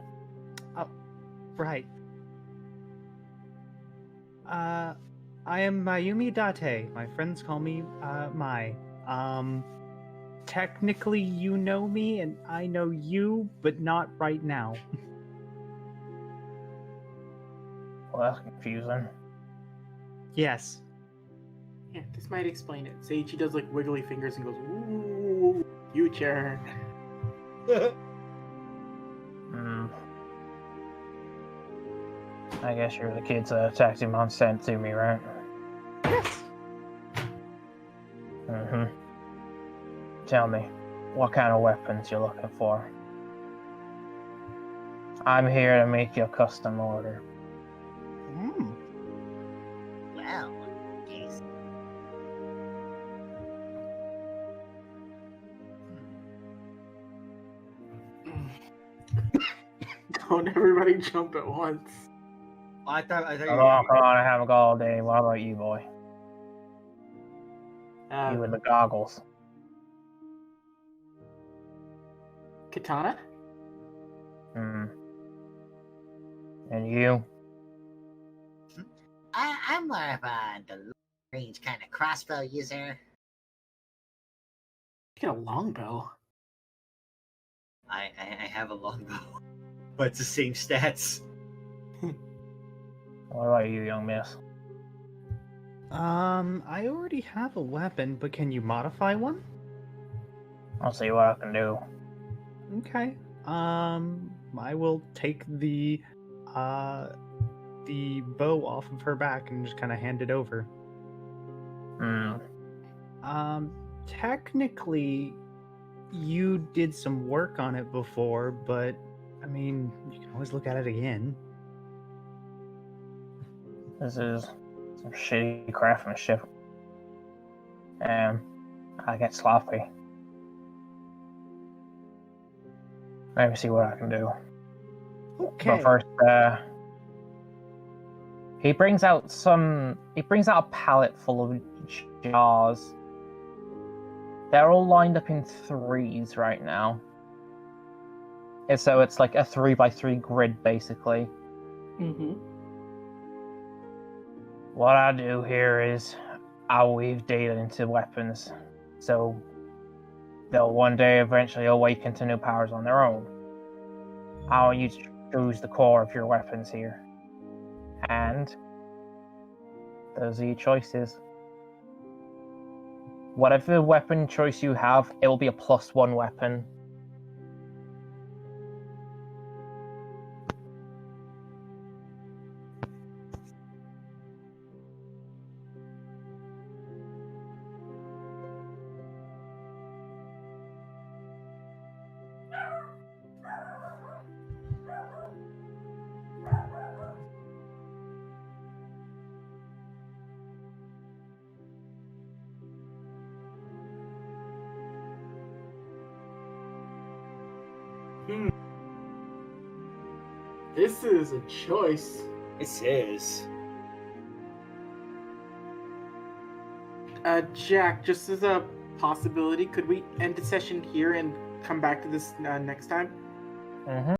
Right. I am Mayumi Date. My friends call me, Mai. Technically you know me, and I know you, but not right now. Well, that's confusing. Yes. Yeah, this might explain it. Seiichi does like wiggly fingers and goes, ooh, future. I guess you're the kids Taximon sent to me, right? Yes. Tell me, what kind of weapons you're looking for? I'm here to make you a custom order. Well, yes. Don't everybody jump at once. I thought you Come were on, I haven't got all day. What about you, boy? You with the goggles. Katana? And you? I'm more of the long-range kind of crossbow user. You get a longbow. I have a longbow, but it's the same stats. What about you, young miss? I already have a weapon, but can you modify one? I'll see what I can do. Okay. I will take the bow off of her back and just kind of hand it over. Technically, you did some work on it before, but I mean, you can always look at it again. This is some shitty craftsmanship. I get sloppy. Let me see what I can do. Okay. But first, he brings out a pallet full of jars. They're all lined up in threes right now. And so it's like a 3x3 grid, basically. Mm-hmm. What I do here is I weave data into weapons, so they'll one day eventually awaken to new powers on their own. I want you to choose the core of your weapons here. And those are your choices. Whatever weapon choice you have, it will be a +1 weapon. This is a choice. This is. Jack, just as a possibility, could we end the session here and come back to this next time? Mm-hmm.